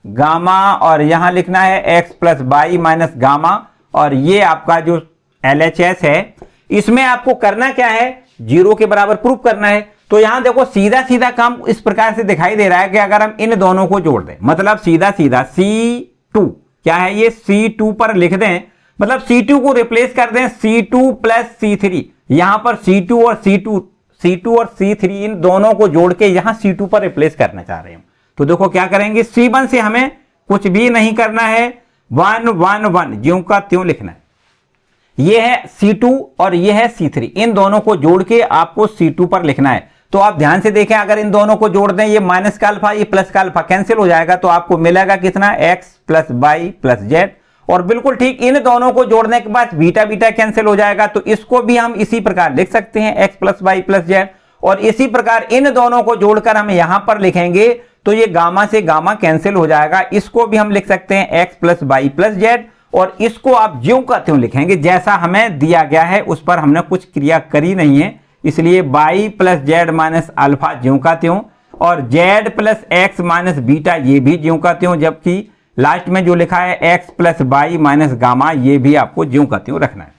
गामा, और यहां लिखना है x plus y minus gamma. और ये आपका जो LHS है इसमें आपको करना क्या है, 0 के बराबर प्रूफ करना है। तो यहां देखो सीधा सीधा काम इस प्रकार से दिखाई दे रहा है कि अगर हम इन दोनों को जोड़ दें, मतलब सीधा सीधा C2 क्या है, ये C2 पर लिख दें, मतलब C2 को रिप्लेस कर दें C2 प्लस C3। यहां पर C2 और C3 इन दोनों को जोड़ के यहां C2 पर रिप्लेस करना चाह रहे हैं। तो देखो क्या करेंगे, C1 से हमें कुछ भी नहीं करना है, 1 1 1 ज्यों का त्यों लिखना है। ये है C2 और ये है C3, इन दोनों को जोड़ के आपको C2 पर लिखना है। तो आप ध्यान से देखें, अगर इन दोनों को जोड़ दें, ये माइनस का अल्फा ये प्लस का अल्फा कैंसिल हो जाएगा, तो आपको मिलेगा कितना x plus y plus z। और बिल्कुल ठीक इन दोनों को जोड़ने के बाद बीटा बीटा कैंसिल हो जाएगा, तो इसको भी हम इसी प्रकार लिख सकते हैं x plus y plus z। और इसी प्रकार इन दोनों को जोड़कर हम यहां पर लिखेंगे तो ये गामा से गामा कैंसिल हो जाएगा, इसको भी हम लिख सकते हैं x plus y plus z। और इसको आप ज्यों का त्यों लिखेंगे, जैसा हमें दिया गया है उस पर हमने कुछ क्रिया करी नहीं है, इसलिए y plus z minus alpha ज्यों का त्यों, और z plus x minus beta ये भी ज्यों का त्यों, जबकि लास्ट में जो लिखा है x plus y minus gamma ये भी आपको ज्यों का त्यों रखना है।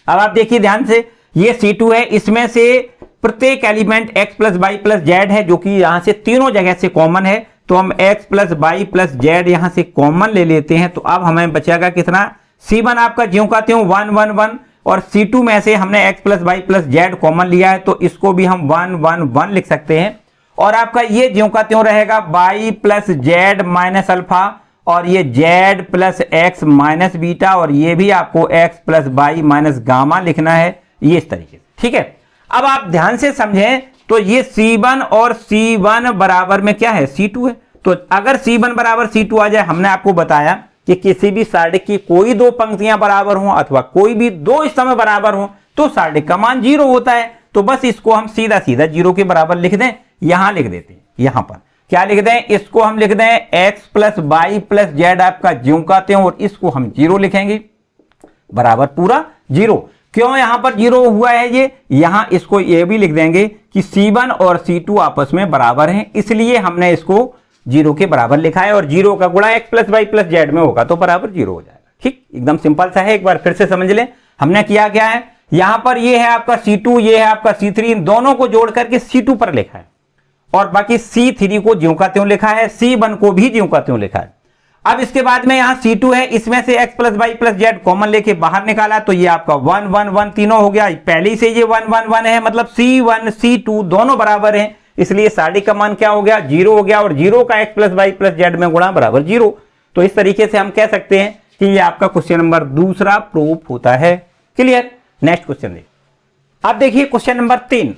अब आप देखिए ध्यान से, ये C2 है, इसमें से प्रत्येक element x plus y plus z है, जो कि यहां से तीनों जगह से कॉमन है। तो हम x plus y plus z यहां से कॉमन ले लेते हैं, तो अब हमें बचेगा कितना, C1 आपका ज्यों का त्यों 1 1 1, और C2 में से हमने x plus y plus z common लिया है, तो इसको भी हम 1 1 1 लिख सकते हैं। और आपका ये ज्यों का त्यों रहेगा y plus z minus alpha, और ये z plus x minus beta, और ये भी आपको x plus y minus gamma लिखना है, ये इस तरीके से। ठीक है, अब आप ध्यान से समझें, तो ये C1 और C1 बराबर में क्या है, C2 है। तो अगर C1 बराबर C2 आ जाए, हमने आपको बताया कि किसी भी सारणी की कोई दो पंक्तियां बराबर हों अथवा कोई भी दो स्तंभ बराबर हों तो सारणी का मान 0 होता है। तो बस इसको हम सीधा सीधा 0 के बराबर लिख दें, यहां लिख देते हैं। यहां पर क्या लिख दें, इसको हम लिख दें x plus y plus z आपका ज्यों का त्यों, और इसको हम 0 लिखेंगे, बराबर पूरा 0। क्यों यहां पर 0 हुआ है, ये यहां इसको ये भी लिख देंगे कि C1 और C2 आपस में बराबर हैं, इसलिए हमने इसको 0 के बराबर लिखा है, और 0 का गुणा x plus y plus z में होगा तो बराबर 0 हो जाएगा। ठीक, एकदम सिंपल सा है, एक बार फिर से समझ लें हमने किया क्या है। यहां पर ये है आपका C2, ये है आपका C3, इन दोनों को जोड़ करके C2 पर लिखा है, और बाकी C3 को ज्यों का त्यों लिखा है, C1 को भी ज्यों का त्यों लिखा है। अब इसके बाद में यहां C2 है, इसमें से x plus y plus z common लेके बाहर निकाला, तो ये आपका 1 1 1 तीनों हो गया। पहले से ये 1 1 1 है, मतलब C1 C2 दोनों बराबर हैं, इसलिए सारणी का मान क्या हो गया, 0 हो गया, और 0 का x plus y plus z में गुणा बराबर 0। तो इस तरीके से हम कह सकते हैं कि ये आपका क्वेश्चन नंबर दूसरा प्रूफ होता है। क्लियर, नेक्स्ट क्वेश्चन देखिए। अब देखिए क्वेश्चन नंबर 3,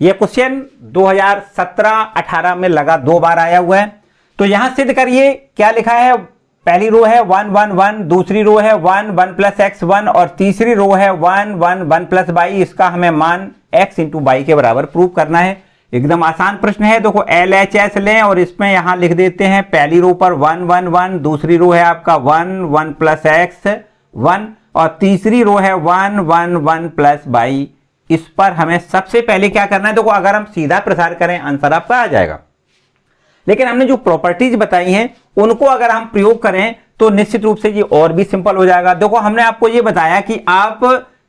ये क्वेश्चन 2017-18 में लगा 2 बार आया हुआ है। तो यहां सिद्ध करिए, क्या लिखा है, पहली रो है 1 1 1, दूसरी रो है 1 1 प्लस x 1, और तीसरी रो है 1 1 1 प्लस y। इसका हमें मान x इंटू y के बराबर प्रूव करना है। एकदम आसान प्रश्न है। देखो LHS लें और इसमें यहां लिख देते हैं, पहली रो पर 1 1 1, दूसरी रो है आपका 1 1 प्लस x 1, और तीसरी रो है 1 1 1 प्लस y। इस पर हमें सबसे पहले क्या करना है, देखो अगर हम सीधा प्रसार करें आंसर आपका आ जाएगा, लेकिन हमने जो प्रॉपर्टीज बताई हैं उनको अगर हम प्रयोग करें तो निश्चित रूप से ये और भी सिंपल हो जाएगा। देखो हमने आपको ये बताया कि आप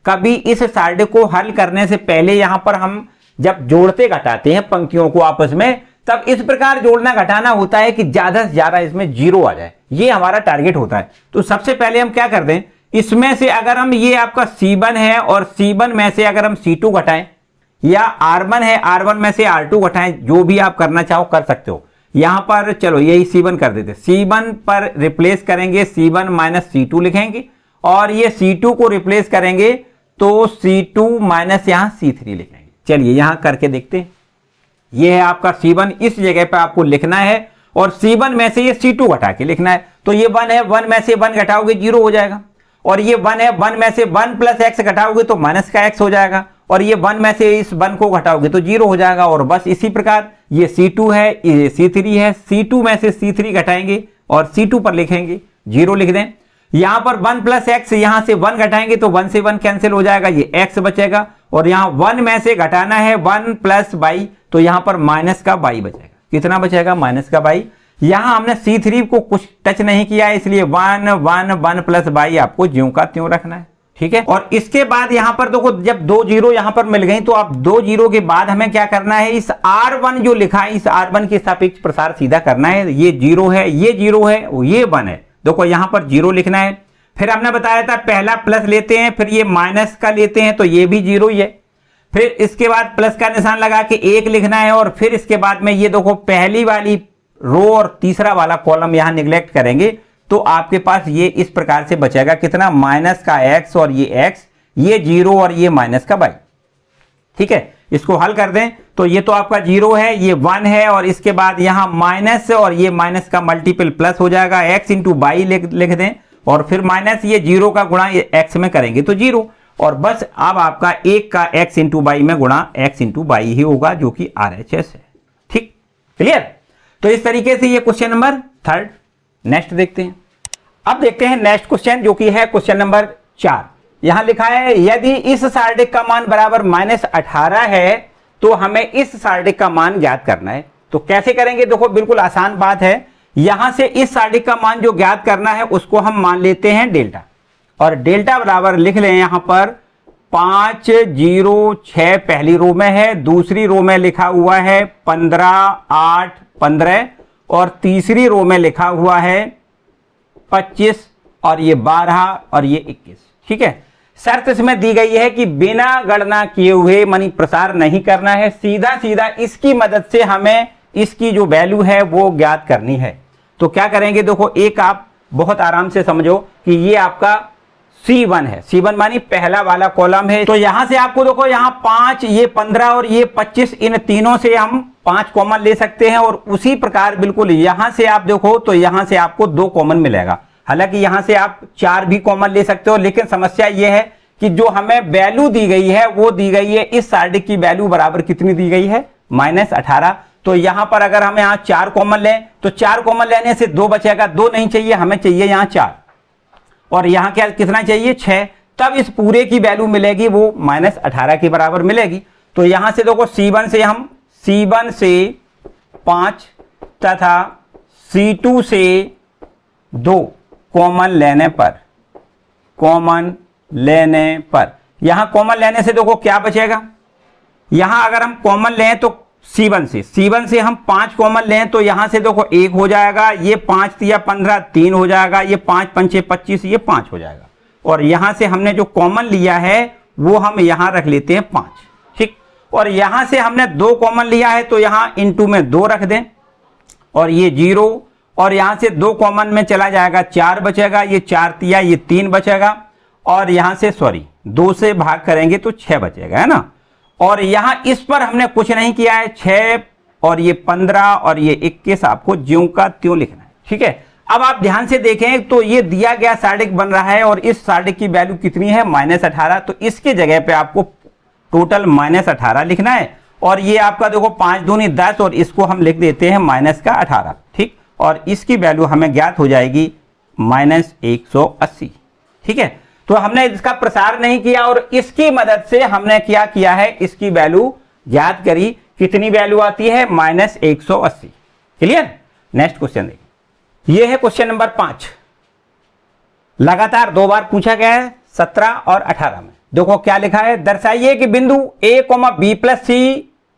कभी इस सारणी को हल करने से पहले यहां पर हम जब जोड़ते घटाते हैं पंक्तियों को आपस में, तब इस प्रकार जोड़ना घटाना होता है कि ज्यादा से ज्यादा इसमें 0 आ जाए, ये हमारा टारगेट होता है। तो सबसे पहले हम क्या कर दें, इसमें से अगर हम ये आपका C1 है और C1 में से अगर हम C2 घटाएं, या R1 है R1 में से R2 घटाएं, जो भी आप करना चाहो कर सकते हो। यहां पर चलो यही C1 कर देते, C1 पर रिप्लेस करेंगे C1 माइनस C2 लिखेंगे, और ये C2 को रिप्लेस करेंगे तो C2 माइनस यहां C3 लिखेंगे। चलिए यहां करके देखते हैं। ये है आपका C1, इस जगह पे आपको लिखना है, और C1 में से ये C2 घटा के लिखना है। तो ये 1 है, 1 में से 1 घटाओगे 0 हो जाएगा, और ये 1 है, 1 में से 1 प्लस x घटाओगे तो माइनस का x हो जाएगा, और ये 1 में से इस 1 को घटाओगे तो 0 हो जाएगा। और बस इसी प्रकार ये C2 है, ये C3 है, C2 में से C3 घटाएंगे और C2 पर लिखेंगे 0 लिख दें। यहां पर 1 प्लस x, यहां से 1 घटाएंगे तो 1 से 1 कैंसिल हो जाएगा, ये x बचेगा, और यहां 1 में से घटाना है 1 प्लस y, तो यहां पर माइनस का y बचेगा। कितना बचेगा? माइनस का y। यहां हमने C3 को कुछ टच नहीं किया है, इसलिए 1 1 1 प्लस y आपको ज्यों का त्यों रखना है, ठीक है। और इसके बाद यहां पर देखो, जब 2 जीरो यहां पर मिल गई तो आप 2 जीरो के बाद हमें क्या करना है, इस R1 जो लिखा है, इस R1 के सापेक्ष प्रसार सीधा करना है। ये 0 है, ये 0 है, ये 1 है, देखो यहां पर 0 लिखना है। फिर हमने बताया था पहला प्लस लेते हैं, फिर ये माइनस का लेते हैं, तो ये भी 0 ही है। फिर इसके बाद प्लस का निशान लगा के 1 लिखना है, और फिर इसके बाद में ये देखो पहली वाली रो और तीसरा वाला कॉलम यहां निगलेक्ट करेंगे, तो आपके पास ये इस प्रकार से बचेगा कितना, माइनस का x और ये x, ये 0 और ये माइनस का y, ठीक है। इसको हल कर दें तो ये तो आपका 0 है, ये 1 है, और इसके बाद यहां माइनस और ये माइनस का मल्टीपल प्लस हो जाएगा, x इंटू बाई लिख दें, और फिर माइनस ये 0 का गुणा ये x में करेंगे तो 0, और बस अब आपका 1 का x इंटू बाई में गुणा x इंटू बाई ही होगा, जो कि RHS है, ठीक, क्लियर। तो इस तरीके से ये क्वेश्चन नंबर 3। नेक्स्ट देखते हैं। अब देखते हैं नेक्स्ट क्वेश्चन, जो कि है क्वेश्चन नंबर 4। यहां लिखा है यदि इस सारणी का मान बराबर -18 है तो हमें इस सारणी का मान ज्ञात करना है। तो कैसे करेंगे? देखो बिल्कुल आसान बात है। यहां से इस सारणी का मान जो ज्ञात करना है उसको हम मान लेते हैं डेल्टा, और डेल्टा बराबर लिख लें यहां पर 5 0 6 पहली रो में है, दूसरी रो में लिखा हुआ है 15 8 15, और तीसरी रो में लिखा हुआ है 25, और ये 12 और ये 21, ठीक है। शर्त इसमें दी गई है कि बिना गणना किए हुए मानी प्रसार नहीं करना है, सीधा सीधा इसकी मदद से हमें इसकी जो वैल्यू है वो ज्ञात करनी है। तो क्या करेंगे? देखो एक आप बहुत आराम से समझो कि ये आपका C1 है, C1 मानी पहला वाला कॉलम है। तो यहां से आपको देखो, यहां 5, ये 15 और ये 25, इन तीनों से हम 5 कॉमन ले सकते हैं, और उसी प्रकार बिल्कुल यहां से आप देखो तो यहां से आपको 2 कॉमन मिलेगा। हालांकि यहां से आप 4 भी कॉमन ले सकते हो, लेकिन समस्या यह है कि जो हमें वैल्यू दी गई है वो दी गई है, इस सारणी की वैल्यू बराबर कितनी दी गई है, -18। तो यहां पर अगर हम यहां 4 कॉमन लें तो 4 कॉमन लेने से 2 बचेगा, 2 नहीं चाहिए, हमें चाहिए यहां 4, और यहां क्या कितना चाहिए, 6। तब इस पूरे की वैल्यू मिलेगी वो -18 के बराबर मिलेगी। तो यहां से देखो C1 से हम C1 से 5 तथा C2 से 2 कॉमन लेने पर यहां कॉमन लेने से देखो क्या बचेगा। यहां अगर हम कॉमन लें तो C1 से हम 5 कॉमन लें तो यहां से देखो 1 हो जाएगा, ये 5 तिया 15 3 हो जाएगा, ये 5 पंचे 25, ये 5 हो जाएगा। और यहां से हमने जो कॉमन लिया है वो हम यहां रख लेते हैं 5, ठीक। और यहां से हमने 2 कॉमन लिया है तो यहां इंटू में 2 रख दें, और ये 0, और यहां से 2 कॉमन में चला जाएगा, 4 बचेगा, ये 4 तिया ये 3 बचेगा, और यहां से 2 से भाग करेंगे तो 6 बचेगा, है ना। और यहां इस पर हमने कुछ नहीं किया है, 6 और ये 15 और ये 21 आपको ज्यों का त्यों लिखना है, ठीक है। अब आप ध्यान से देखें तो ये दिया गया सारणी बन रहा है, और इस सारणी की वैल्यू कितनी है, -18। तो इसके जगह पे आपको टोटल -18 लिखना है, और ये आपका देखो 5 दूनी 10, और इसको हम लिख देते हैं -18, ठीक। और इसकी वैल्यू हमें ज्ञात हो जाएगी -180, ठीक है। तो हमने इसका प्रसार नहीं किया, और इसकी मदद से हमने क्या किया है, इसकी वैल्यू ज्ञात करी। कितनी वैल्यू आती है, -180, क्लियर। नेक्स्ट क्वेश्चन देखिए, ये है क्वेश्चन नंबर 5। लगातार 2 बार पूछा गया है, 17 और 18 में। देखो क्या लिखा है, दर्शाइए कि बिंदु A, B प्लस C,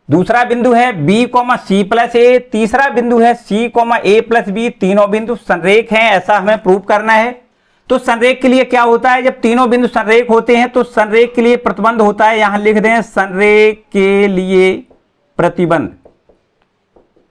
दूसरा बिंदु है B, C प्लस A, तीसरा बिंदु है C, A प्लस B, तीनों बिंदु संरेख हैं, ऐसा हमें प्रूव करना है। तो संरेख के लिए क्या होता है, जब तीनों बिंदु संरेख होते हैं तो संरेख के लिए प्रतिबंध होता है, यहां लिख दें संरेख के लिए प्रतिबंध।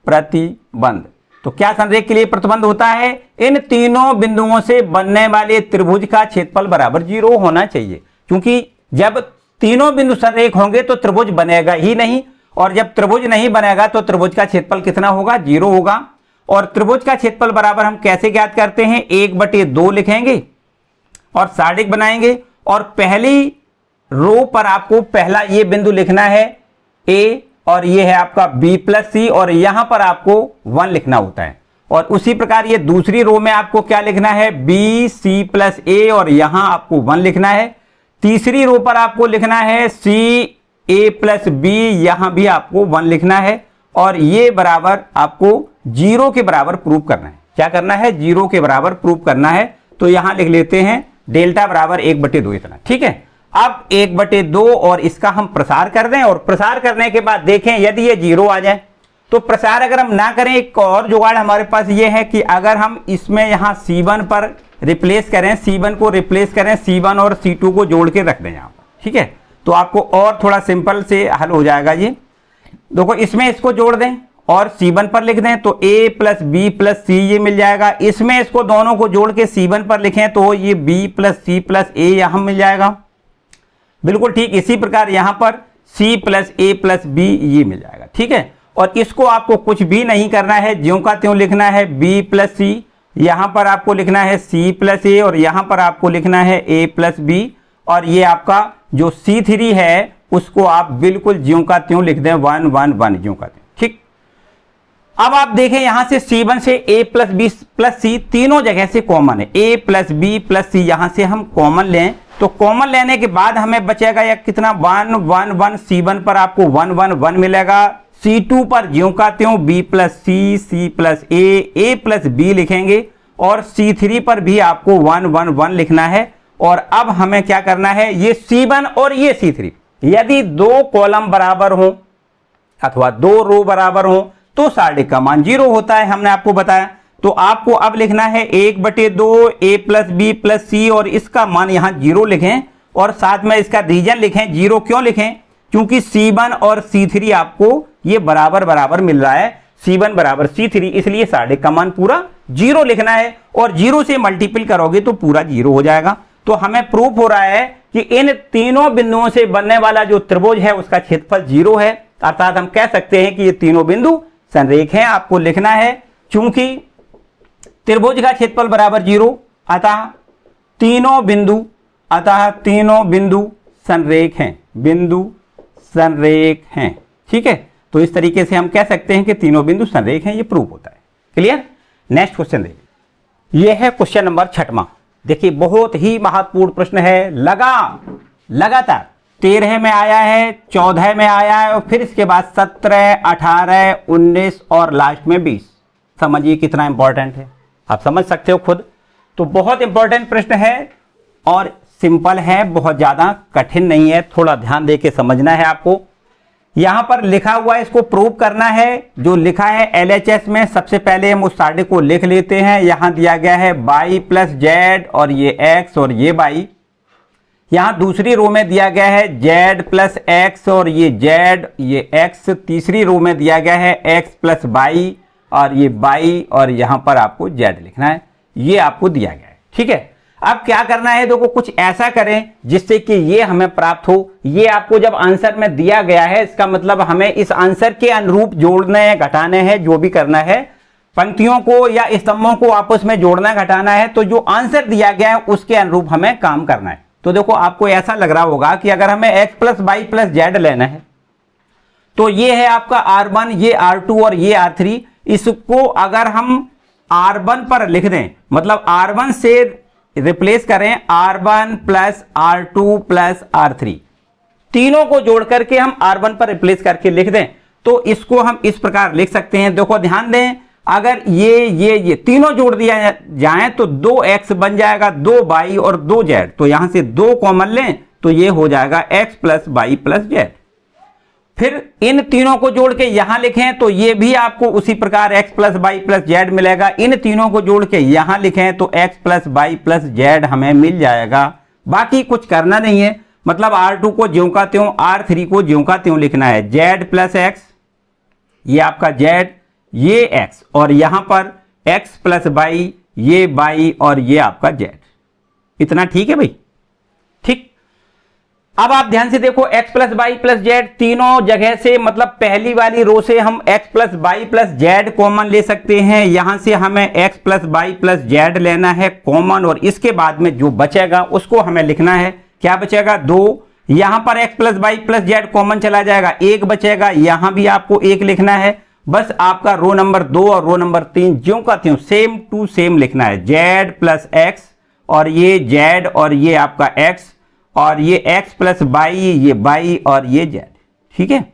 प्रतिबंध तो क्या संरेख के लिए प्रतिबंध होता है, इन तीनों बिंदुओं से बनने वाले त्रिभुज का क्षेत्रफल बराबर 0 होना चाहिए, क्योंकि जब तीनों बिंदु संरेख होंगे तो त्रिभुज बनेगा ही नहीं, और जब त्रिभुज नहीं बनेगा तो त्रिभुज का क्षेत्रफल कितना होगा, 0 होगा। और त्रिभुज का क्षेत्रफल बराबर हम कैसे ज्ञात करते हैं, 1/2 लिखेंगे और सारणिक बनाएंगे, और पहली रो पर आपको पहला ये बिंदु लिखना है ए, और ये है आपका b + c, और यहां पर आपको 1 लिखना होता है। और उसी प्रकार ये दूसरी रो में आपको क्या लिखना है, b c + a, और यहां आपको 1 लिखना है। तीसरी रो पर आपको लिखना है c a + b, यहां भी आपको 1 लिखना है, और ये बराबर आपको 0 के बराबर प्रूव करना है। क्या करना है, 0 के बराबर प्रूव करना है। तो यहां लिख लेते हैं डेल्टा बराबर 1/2 इतना, ठीक है। अब 1/2 और इसका हम प्रसार कर दें, और प्रसार करने के बाद देखें यदि ये 0 आ जाए तो प्रसार अगर हम ना करें, एक और जुगाड़ हमारे पास ये है कि अगर हम इसमें यहां C1 पर रिप्लेस करें, C1 को रिप्लेस करें, C1 और C2 को जोड़ के रख दें यहां पर, ठीक है। तो आपको और थोड़ा सिंपल से हल हो जाएगा। ये देखो, इसमें इसको जोड़ दें और C1 पर लिख दें तो a + b + c ये मिल जाएगा। इसमें इसको दोनों को जोड़ के C1 पर लिखें तो ये b + c + a यहां मिल जाएगा। बिल्कुल ठीक इसी प्रकार यहां पर c + a + b ये मिल जाएगा, ठीक है। और इसको आपको कुछ भी नहीं करना है, ज्यों का त्यों लिखना है b + c, यहां पर आपको लिखना है c + a, और यहां पर आपको लिखना है a + b, और ये आपका जो C3 है उसको आप बिल्कुल ज्यों का त्यों लिख दें 1 1 1 ज्यों का त्यों, ठीक। अब आप देखें यहां से C1 से a + b + c तीनों जगह से कॉमन है, a + b + c यहां से हम कॉमन लें तो कॉमन लेने के बाद हमें बचेगा या कितना 1 1 1, C1 पर आपको 1 1 1 मिलेगा, C2 पर ज्यों का त्यों b + c + a + b लिखेंगे, और C3 पर भी आपको 1 1 1 लिखना है। और अब हमें क्या करना है, ये C1 और ये C3 यदि 2 कॉलम बराबर हो अथवा 2 रो बराबर हो तो सारणिक का मान 0 होता है, हमने आपको बताया। तो आपको अब लिखना है 1/2 a + b + c, और इसका मान यहां 0 लिखें, और साथ में इसका रीजन लिखें। 0 क्यों लिखें, क्योंकि C1 और C3 आपको ये बराबर बराबर मिल रहा है, C1 बराबर C3, इसलिए सारणिक का मान पूरा 0 लिखना है, और 0 से मल्टीपल करोगे तो पूरा 0 हो जाएगा। तो हमें प्रूफ हो रहा है कि इन तीनों बिंदुओं से बनने वाला जो त्रिभुज है उसका क्षेत्रफल 0 है, अर्थात हम कह सकते हैं कि ये तीनों बिंदु संरेख हैं। आपको लिखना है चूंकि त्रिभुज का क्षेत्रफल बराबर 0, अतः तीनों बिंदु संरेख हैं, बिंदु संरेख हैं, ठीक है। तो इस तरीके से हम कह सकते हैं कि तीनों बिंदु संरेख हैं, ये प्रूफ होता है। क्लियर। नेक्स्ट क्वेश्चन देखिए, यह है क्वेश्चन नंबर 6वां। देखिए बहुत ही महत्वपूर्ण प्रश्न है, लगातार 13 में आया है, 14 में आया है, और फिर इसके बाद 17, 18, 19 और लास्ट में 20। समझिए कितना इंपॉर्टेंट है, आप समझ सकते हो खुद। तो बहुत इंपॉर्टेंट प्रश्न है और सिंपल है, बहुत ज्यादा कठिन नहीं है, थोड़ा ध्यान दे के समझना है आपको। यहां पर लिखा हुआ है, इसको प्रूव करना है। जो लिखा है LHS में, सबसे पहले हम उस सारणिक को लिख लेते हैं। यहां दिया गया है y + z, और ये x और ये y। यहां दूसरी रो में दिया गया है z + x, और ये z ये x। तीसरी रो में दिया गया है x + y, और ये y, और यहां पर आपको z लिखना है, ये आपको दिया गया है, ठीक है। अब क्या करना है, देखो कुछ ऐसा करें जिससे कि ये हमें प्राप्त हो। ये आपको जब आंसर में दिया गया है, इसका मतलब हमें इस आंसर के अनुरूप जोड़ने हैं, घटाने हैं, जो भी करना है, पंक्तियों को या स्तंभों को आपस में जोड़ना घटाना है। तो जो आंसर दिया गया है उसके अनुरूप हमें काम करना है। तो देखो आपको ऐसा लग रहा होगा कि अगर हमें x + y + z लेना है तो ये है आपका R1, ये R2 और ये R3। इसको अगर हम R1 पर लिख दें, मतलब R1 से रिप्लेस करें R1 + R2 + R3, तीनों को जोड़ करके हम R1 पर रिप्लेस करके लिख दें तो इसको हम इस प्रकार लिख सकते हैं। देखो ध्यान दें, अगर ये तीनों जोड़ दिया जाए तो 2x बन जाएगा, 2y और 2z। तो यहां से 2 कॉमन लें तो ये हो जाएगा x + y + z। फिर इन तीनों को जोड़ के यहां लिखें तो ये भी आपको उसी प्रकार x plus Y plus Z मिलेगा। इन तीनों को जोड़ के यहां लिखें तो x plus Y plus Z हमें मिल जाएगा। बाकी कुछ करना नहीं है, मतलब R2 को ज्यों का त्यों, R3 को ज्यों का त्यों लिखना है। z प्लस एक्स, ये आपका z, ये x, और यहां पर x प्लस वाई, ये y, और ये आपका z। इतना ठीक है भाई? ठीक। अब आप ध्यान से देखो, x plus Y plus Z तीनों जगह से, मतलब पहली वाली रो से हम x plus Y plus Z common ले सकते हैं। यहां से हमें x plus Y plus Z लेना है कॉमन, और इसके बाद में जो बचेगा उसको हमें लिखना है। क्या बचेगा? 2। यहां पर x plus Y plus Z common चला जाएगा, 1 बचेगा। यहां भी आपको 1 लिखना है। बस आपका रो नंबर 2 और रो नंबर 3 ज्यों का त्यों सेम टू सेम लिखना है। z प्लस एक्स, और ये z, और ये आपका x, और ये x प्लस वाई, ये y, और ये z। ठीक है?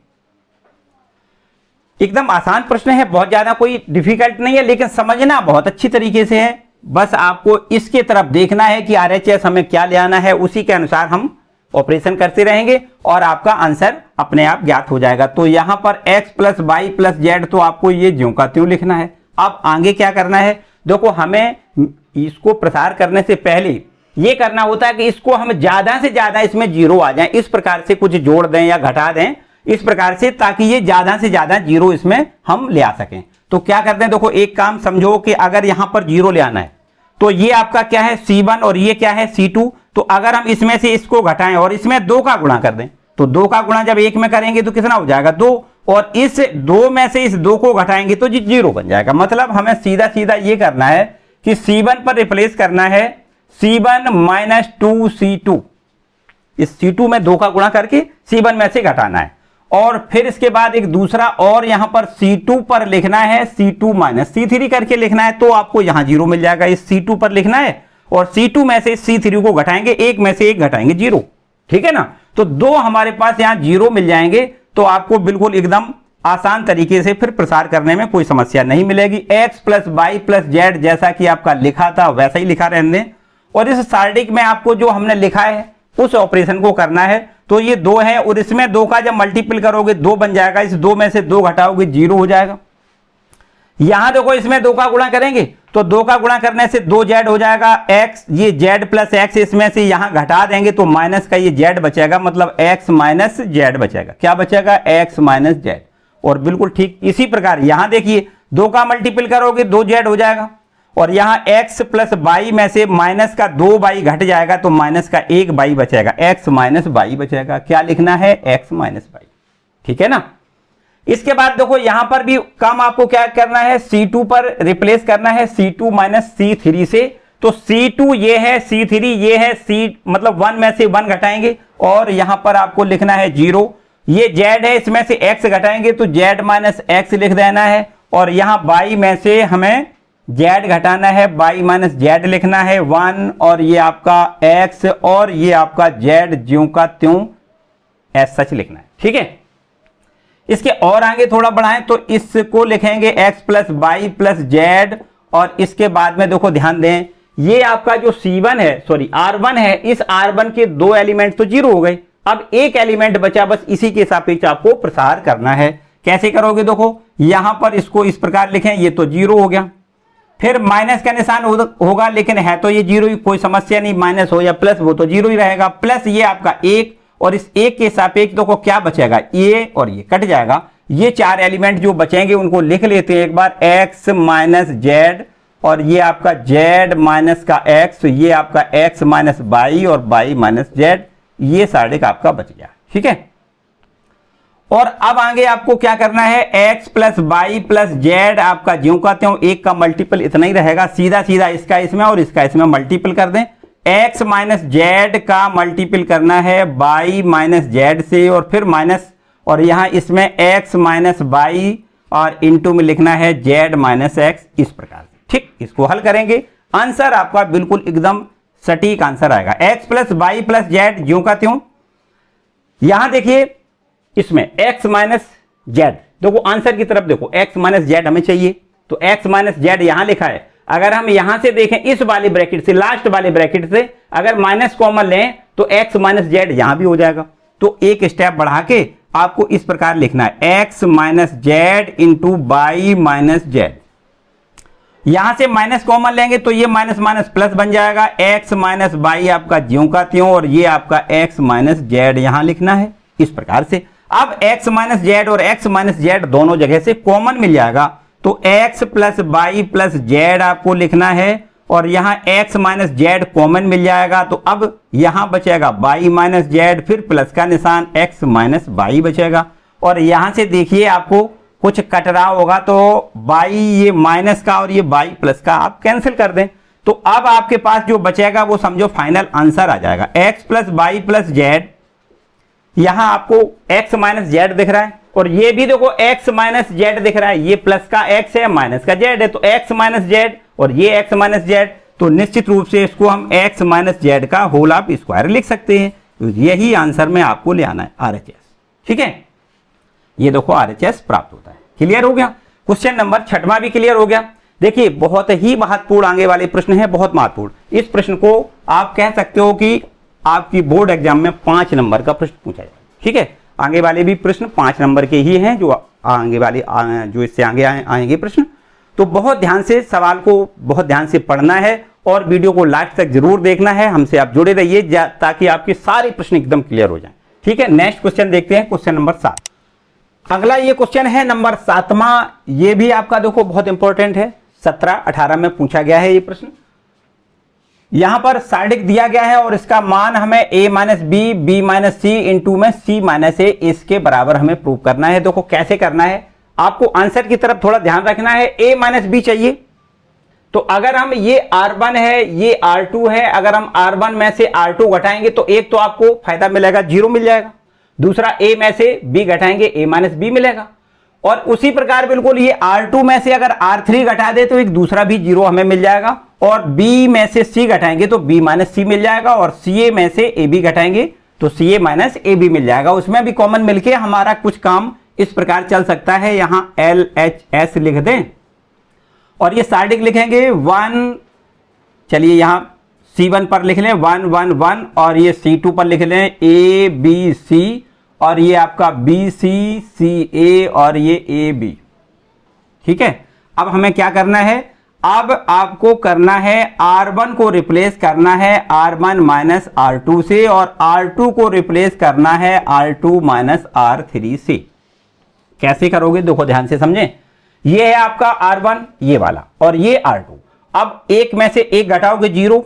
एकदम आसान प्रश्न है, बहुत ज्यादा कोई डिफिकल्ट नहीं है, लेकिन समझना बहुत अच्छी तरीके से है। बस आपको इसके तरफ देखना है कि RHS हमें क्या ले आना है, उसी के अनुसार हम ऑपरेशन करते रहेंगे और आपका आंसर अपने आप ज्ञात हो जाएगा। तो यहां पर x plus Y plus Z तो आपको ये ज्यों का त्यों लिखना है। अब आगे क्या करना है? देखो, हमें इसको प्रसार करने से पहले ये करना होता है कि इसको हम ज्यादा से ज्यादा इसमें जीरो आ जाए, इस प्रकार से कुछ जोड़ दें या घटा दें इस प्रकार से, ताकि ये ज्यादा से ज्यादा जीरो इसमें हम ले आ सकें। तो क्या करते हैं? देखो, एक काम समझो कि अगर यहां पर जीरो ले आना है तो ये आपका क्या है? C1, और ये क्या है? C2। तो अगर हम इसमें से इसको घटाएं और इसमें 2 का गुणा कर दें, तो 2 का गुणा जब 1 में करेंगे तो कितना हो जाएगा? 2, और इस 2 में से इस 2 को घटाएंगे तो जीरो बन जाएगा। मतलब हमें सीधा सीधा ये करना है कि C1 पर रिप्लेस करना है C1 माइनस 2C2। इस C2 में 2 का गुणा करके C1 में से घटाना है, और फिर इसके बाद एक दूसरा और यहां पर C2 पर लिखना है C2 माइनस C3 करके लिखना है, तो आपको यहां जीरो मिल जाएगा। इस C2 पर लिखना है और C2 में से C3 को घटाएंगे, 1 में से 1 घटाएंगे, जीरो। ठीक है ना? तो 2 हमारे पास यहां जीरो मिल जाएंगे, तो आपको बिल्कुल एकदम आसान तरीके से फिर प्रसार करने में कोई समस्या नहीं मिलेगी। x plus Y plus Z जैसा कि आपका लिखा था वैसा ही लिखा रहने दें, और इस सारणी में आपको जो हमने लिखा है उस ऑपरेशन को करना है। तो ये 2 है, और इसमें 2 का जब मल्टीपल करोगे 2 बन जाएगा, इस 2 में से 2 घटाओगे जीरो हो जाएगा। यहां देखो, इसमें 2 का गुणा करेंगे तो 2 का गुणा करने से 2z हो जाएगा x, ये z प्लस एक्स इसमें से यहां घटा देंगे तो माइनस का ये z बचेगा, मतलब x माइनस जेड बचेगा। क्या बचेगा? x minus Z. और बिल्कुल ठीक इसी प्रकार यहां देखिए, 2 का मल्टीपल करोगे 2z हो जाएगा, और यहां x प्लस वाई में से माइनस का 2y घट जाएगा तो माइनस का 1y बचेगा, x माइनस वाई बचेगा। क्या लिखना है? x minus Y. ठीक है ना? इसके बाद देखो, यहां पर भी काम आपको क्या करना है? C2 पर रिप्लेस करना है C2 माइनस C3 से। तो C2 ये है, C3 ये है, C मतलब 1 में से 1 घटाएंगे, और यहां पर आपको लिखना है 0। ये z है, इसमें से x घटाएंगे तो z माइनस एक्स लिख देना है, और यहां y में से हमें z घटाना है, y माइनस जेड लिखना है 1, और ये आपका x, और ये आपका z ज्यों का त्यों एज सच लिखना है। ठीक है? इसके और आगे थोड़ा बढ़ाएं तो इसको लिखेंगे x plus Y plus Z, और इसके बाद में देखो ध्यान दें, ये आपका जो C1 है, सॉरी R1 है, इस R1 के 2 एलिमेंट तो जीरो हो गए। अब एक एलिमेंट बचा, बस इसी के सापेक्ष आपको प्रसार करना है। कैसे करोगे? देखो, यहां पर इसको इस प्रकार लिखें, ये तो जीरो हो गया, फिर माइनस का निशान होगा, लेकिन है तो ये जीरो ही, कोई समस्या नहीं, माइनस हो या प्लस वो तो जीरो ही रहेगा, प्लस ये आपका 1, और इस 1 के सापेक्ष देखो क्या बचेगा? ये और ये कट जाएगा। ये 4 एलिमेंट जो बचेंगे उनको लिख लेते हैं एक बार, x माइनस जेड, और ये आपका z माइनस का x, ये आपका x माइनस वाई, और y माइनस जेड। ये सारे का आपका बच गया। ठीक है? और अब आगे आपको क्या करना है? x plus Y plus Z आपका ज्यों का त्यों 1 का मल्टीपल इतना ही रहेगा, सीधा सीधा इसका इसमें और इसका इसमें मल्टीपल कर दें। x माइनस जेड का मल्टीपल करना है y माइनस जेड से, और फिर माइनस, और यहां इसमें x माइनस वाई, और इंटू में लिखना है z माइनस एक्स, इस प्रकार से। ठीक? इसको हल करेंगे, आंसर आपका बिल्कुल एकदम सटीक आंसर आएगा। x plus Y plus Z ज्यों का त्यों, यहां देखिए इसमें x माइनस जेड, देखो आंसर की तरफ देखो, x माइनस जेड हमें चाहिए, तो x माइनस जेड यहां लिखा है। अगर हम यहां से देखें, इस वाले ब्रैकेट से, लास्ट वाले ब्रैकेट से अगर माइनस कॉमन लें तो x माइनस जेड यहां भी हो जाएगा। तो एक स्टेप बढ़ा के आपको इस प्रकार लिखना है x minus Z into by minus Z. यहां से माइनस कॉमन लेंगे तो ये माइनस माइनस प्लस बन जाएगा, x माइनस बाई आपका ज्यों का त्यों, और ये आपका x माइनस जेड यहां लिखना है इस प्रकार से। अब x माइनस जेड और x माइनस जेड दोनों जगह से कॉमन मिल जाएगा, तो x plus by plus Z आपको लिखना है, और यहां x माइनस जेड कॉमन मिल जाएगा, तो अब यहां बचेगा बाई माइनस जेड, फिर प्लस का निशान x माइनस बाई बचेगा, और यहां से देखिए आपको कुछ कट रहा होगा, तो बाई ये माइनस का और ये बाई प्लस का आप कैंसिल कर दें, तो अब आपके पास जो बचेगा वो समझो फाइनल आंसर आ जाएगा x plus by plus Z. यहां आपको x माइनस जेड दिख रहा है, और ये भी देखो x माइनस जेड दिख रहा है, ये प्लस का x है माइनस का जेड है, तो x माइनस जेड और ये x माइनस जेड, तो निश्चित रूप से इसको हम x माइनस जेड का होल ऑफ स्क्वायर लिख सकते हैं। तो यही आंसर में आपको ले आना है RHS। ठीक है, ये देखो RHS प्राप्त होता है। क्लियर हो गया? क्वेश्चन नंबर 6वां भी क्लियर हो गया। देखिए बहुत ही महत्वपूर्ण आगे वाले प्रश्न है, बहुत महत्वपूर्ण। इस प्रश्न को आप कह सकते हो कि आपकी बोर्ड एग्जाम में 5 नंबर का प्रश्न पूछा जाए। ठीक है, आगे वाले भी प्रश्न 5 नंबर के ही हैं, जो आगे वाले जो इससे आगे आएंगे प्रश्न। तो बहुत ध्यान से सवाल को बहुत ध्यान से पढ़ना है, और वीडियो को लास्ट तक जरूर देखना है। हमसे आप जुड़े रहिए ताकि आपके सारे प्रश्न एकदम क्लियर हो जाएं। ठीक है, नेक्स्ट क्वेश्चन देखते हैं, क्वेश्चन नंबर 7। अगला ये क्वेश्चन है नंबर 7वां, ये भी आपका देखो बहुत इंपॉर्टेंट है, 17-18 में पूछा गया है ये प्रश्न। यहां पर साइडिक दिया गया है और इसका मान हमें a minus B, B minus C into में c माइनस ए, इसके बराबर हमें प्रूव करना है। देखो कैसे करना है, आपको आंसर की तरफ थोड़ा ध्यान रखना है। a माइनस बी चाहिए, तो अगर हम ये R1 है, ये R2 है, अगर हम R1 में से R2 घटाएंगे तो एक तो आपको फायदा मिलेगा, 0 मिल जाएगा, दूसरा a में से b घटाएंगे a माइनस बी मिलेगा, और उसी प्रकार बिल्कुल ये R2 में से अगर R3 घटा दे तो एक दूसरा भी 0 हमें मिल जाएगा, और b में से c घटाएंगे तो b माइनस सी मिल जाएगा, और ca में से ab घटाएंगे तो ca माइनस ab मिल जाएगा। उसमें भी कॉमन मिलके हमारा कुछ काम इस प्रकार चल सकता है, यहां LHS लिख दें, और ये साइडिक लिखेंगे 1, चलिए यहां C1 पर लिख लें 1 1 1, और ये C2 पर लिख लें ABC, और ये आपका BC CA और ये AB। ठीक है, अब हमें क्या करना है, अब आपको करना है R1 को रिप्लेस करना है R1 माइनस R2 से, और R2 को रिप्लेस करना है R2 माइनस R3 से। कैसे करोगे देखो ध्यान से समझें। ये है आपका R1 ये वाला, और ये R2। अब एक में से एक घटाओगे 0,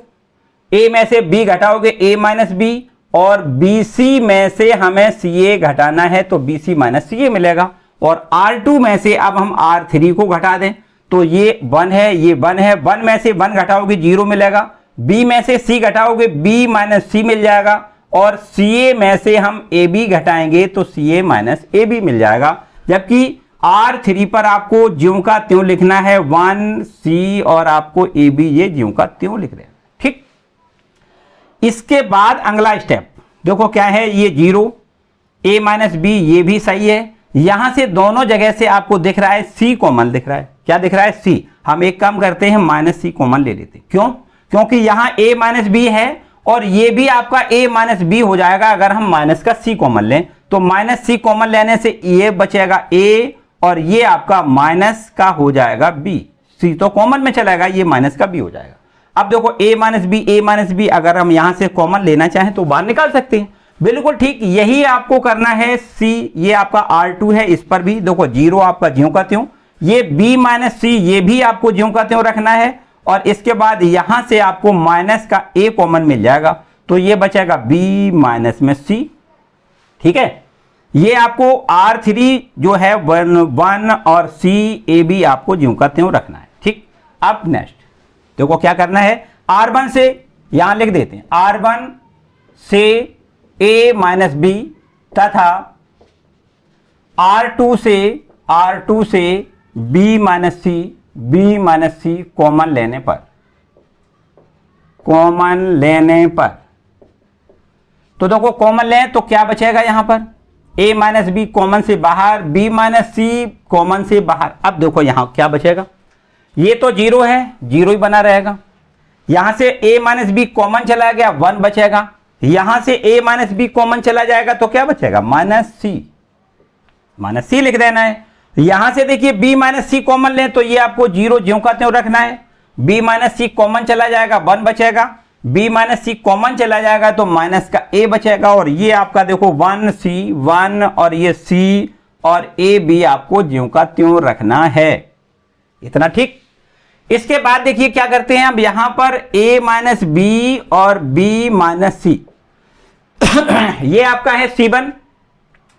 a में से b घटाओगे a माइनस बी, और bc में से हमें ca घटाना है तो bc माइनस ca मिलेगा, और R2 में से अब हम R3 को घटा दें तो ये 1 है, ये 1 है, 1 में से 1 घटाओगे 0 मिलेगा, b में से c घटाओगे b माइनस सी मिल जाएगा, और ca में से हम ab घटाएंगे तो ca माइनस ab मिल जाएगा। जबकि R3 पर आपको ज्यों का त्यों लिखना है 1 c, और आपको ab ये ज्यों का त्यों लिख रहे हैं। ठीक, इसके बाद अगला स्टेप देखो क्या है, ये 0 a माइनस बी ये भी सही है, यहां से दोनों जगह से आपको दिख रहा है c कॉमन दिख रहा है। क्या दिख रहा है? c। हम एक काम करते हैं माइनस सी कॉमन ले लेते हैं। क्यों? क्योंकि यहां a माइनस बी है, और ये भी आपका a माइनस बी हो जाएगा अगर हम माइनस का c कॉमन लें, तो माइनस सी कॉमन लेने से ये बचेगा a, और ये आपका माइनस का हो जाएगा b, c तो कॉमन में चलेगा, ये माइनस का b हो जाएगा। अब देखो a माइनस बी अगर हम यहां से कॉमन लेना चाहें तो बाहर निकाल सकते हैं। बिल्कुल ठीक, यही आपको करना है। c ये आपका R2 है, इस पर भी देखो 0 आपका ज्यों का त्यों, ये b माइनस सी ये भी आपको ज्यों का त्यों रखना है, और इसके बाद यहां से आपको माइनस का a कॉमन मिल जाएगा, तो ये बचेगा b माइनस में c। ठीक है, ये आपको R3 जो है 1 और c a b आपको ज्यों का त्यों रखना है। ठीक, अब नेक्स्ट देखो क्या करना है, R1 से यहां लिख देते हैं, R1 से a माइनस बी, तथा R2 से b माइनस सी कॉमन लेने पर तो देखो कॉमन लें तो क्या बचेगा यहां पर, a माइनस बी कॉमन से बाहर, b माइनस सी कॉमन से बाहर। अब देखो यहां क्या बचेगा, ये तो 0 है, 0 ही बना रहेगा, यहां से a माइनस बी कॉमन चला गया 1 बचेगा, यहां से a माइनस बी कॉमन चला जाएगा तो क्या बचेगा माइनस सी। माइनस सी लिख देना है। यहां से देखिए b माइनस सी कॉमन लें तो ये आपको 0 ज्यों का त्यों रखना है। b माइनस सी कॉमन चला जाएगा 1 बचेगा, b माइनस सी कॉमन चला जाएगा तो माइनस का a बचेगा, और ये आपका देखो 1c 1 और ये c और a b आपको ज्यों का त्यों रखना है। इतना ठीक। इसके बाद देखिए क्या करते हैं, अब यहां पर a माइनस बी और b माइनस सी ये आपका है C1,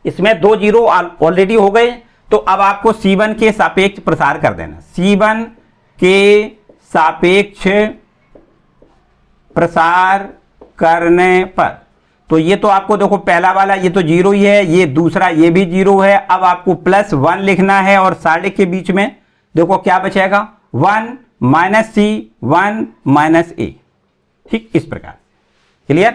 इसमें 2 जीरो ऑलरेडी हो गए, तो अब आपको C1 के सापेक्ष प्रसार कर देना। C1 के सापेक्ष प्रसार करने पर तो ये तो आपको देखो पहला वाला ये तो 0 ही है, ये दूसरा ये भी 0 है। अब आपको +1 लिखना है और साढ़े के बीच में देखो क्या बचेगा 1 माइनस सी 1 माइनस ए। ठीक, इस प्रकार। क्लियर।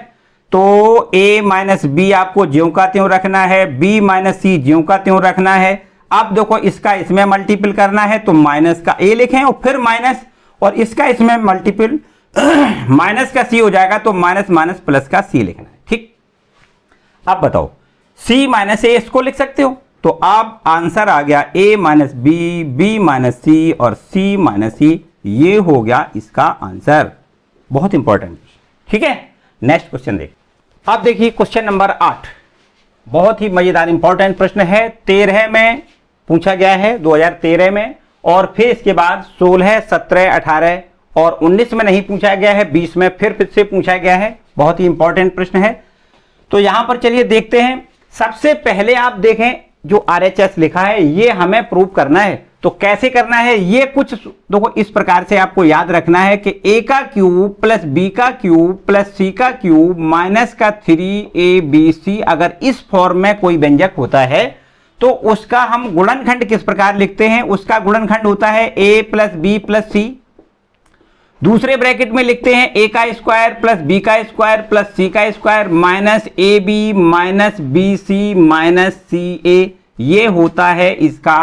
तो a माइनस बी आपको ज्यों का त्यों रखना है, b माइनस सी ज्यों का त्यों रखना है। अब देखो इसका इसमें मल्टीपल करना है तो माइनस का a लिखें और फिर माइनस, और इसका इसमें मल्टीपल माइनस का c हो जाएगा तो माइनस माइनस प्लस का c लिखना है। ठीक। अब बताओ c माइनस ए इसको लिख सकते हो, तो अब आंसर आ गया a minus B, b minus C और c माइनस सी, ये हो गया इसका आंसर। बहुत इंपॉर्टेंट। ठीक है, नेक्स्ट क्वेश्चन देख। अब देखिए क्वेश्चन नंबर 8, बहुत ही मजेदार इंपॉर्टेंट प्रश्न है। 13 में पूछा गया है 2013 में, और फिर इसके बाद 16, 17, 18 और 19 में नहीं पूछा गया है, 20 में फिर से पूछा गया है। बहुत ही इंपॉर्टेंट प्रश्न है। तो यहां पर चलिए देखते हैं। सबसे पहले आप देखें जो RHS लिखा है ये हमें प्रूव करना है। तो कैसे करना है, ये कुछ देखो इस प्रकार से आपको याद रखना है कि a का क्यूब प्लस b का क्यूब प्लस c का क्यूब माइनस का 3abc अगर इस फॉर्म में कोई व्यंजक होता है तो उसका हम गुणनखंड किस प्रकार लिखते हैं। उसका गुणनखंड होता है a plus B plus C, दूसरे ब्रैकेट में लिखते हैं a का स्क्वायर प्लस b का स्क्वायर प्लस c का square minus ab minus bc minus ca। ये होता है इसका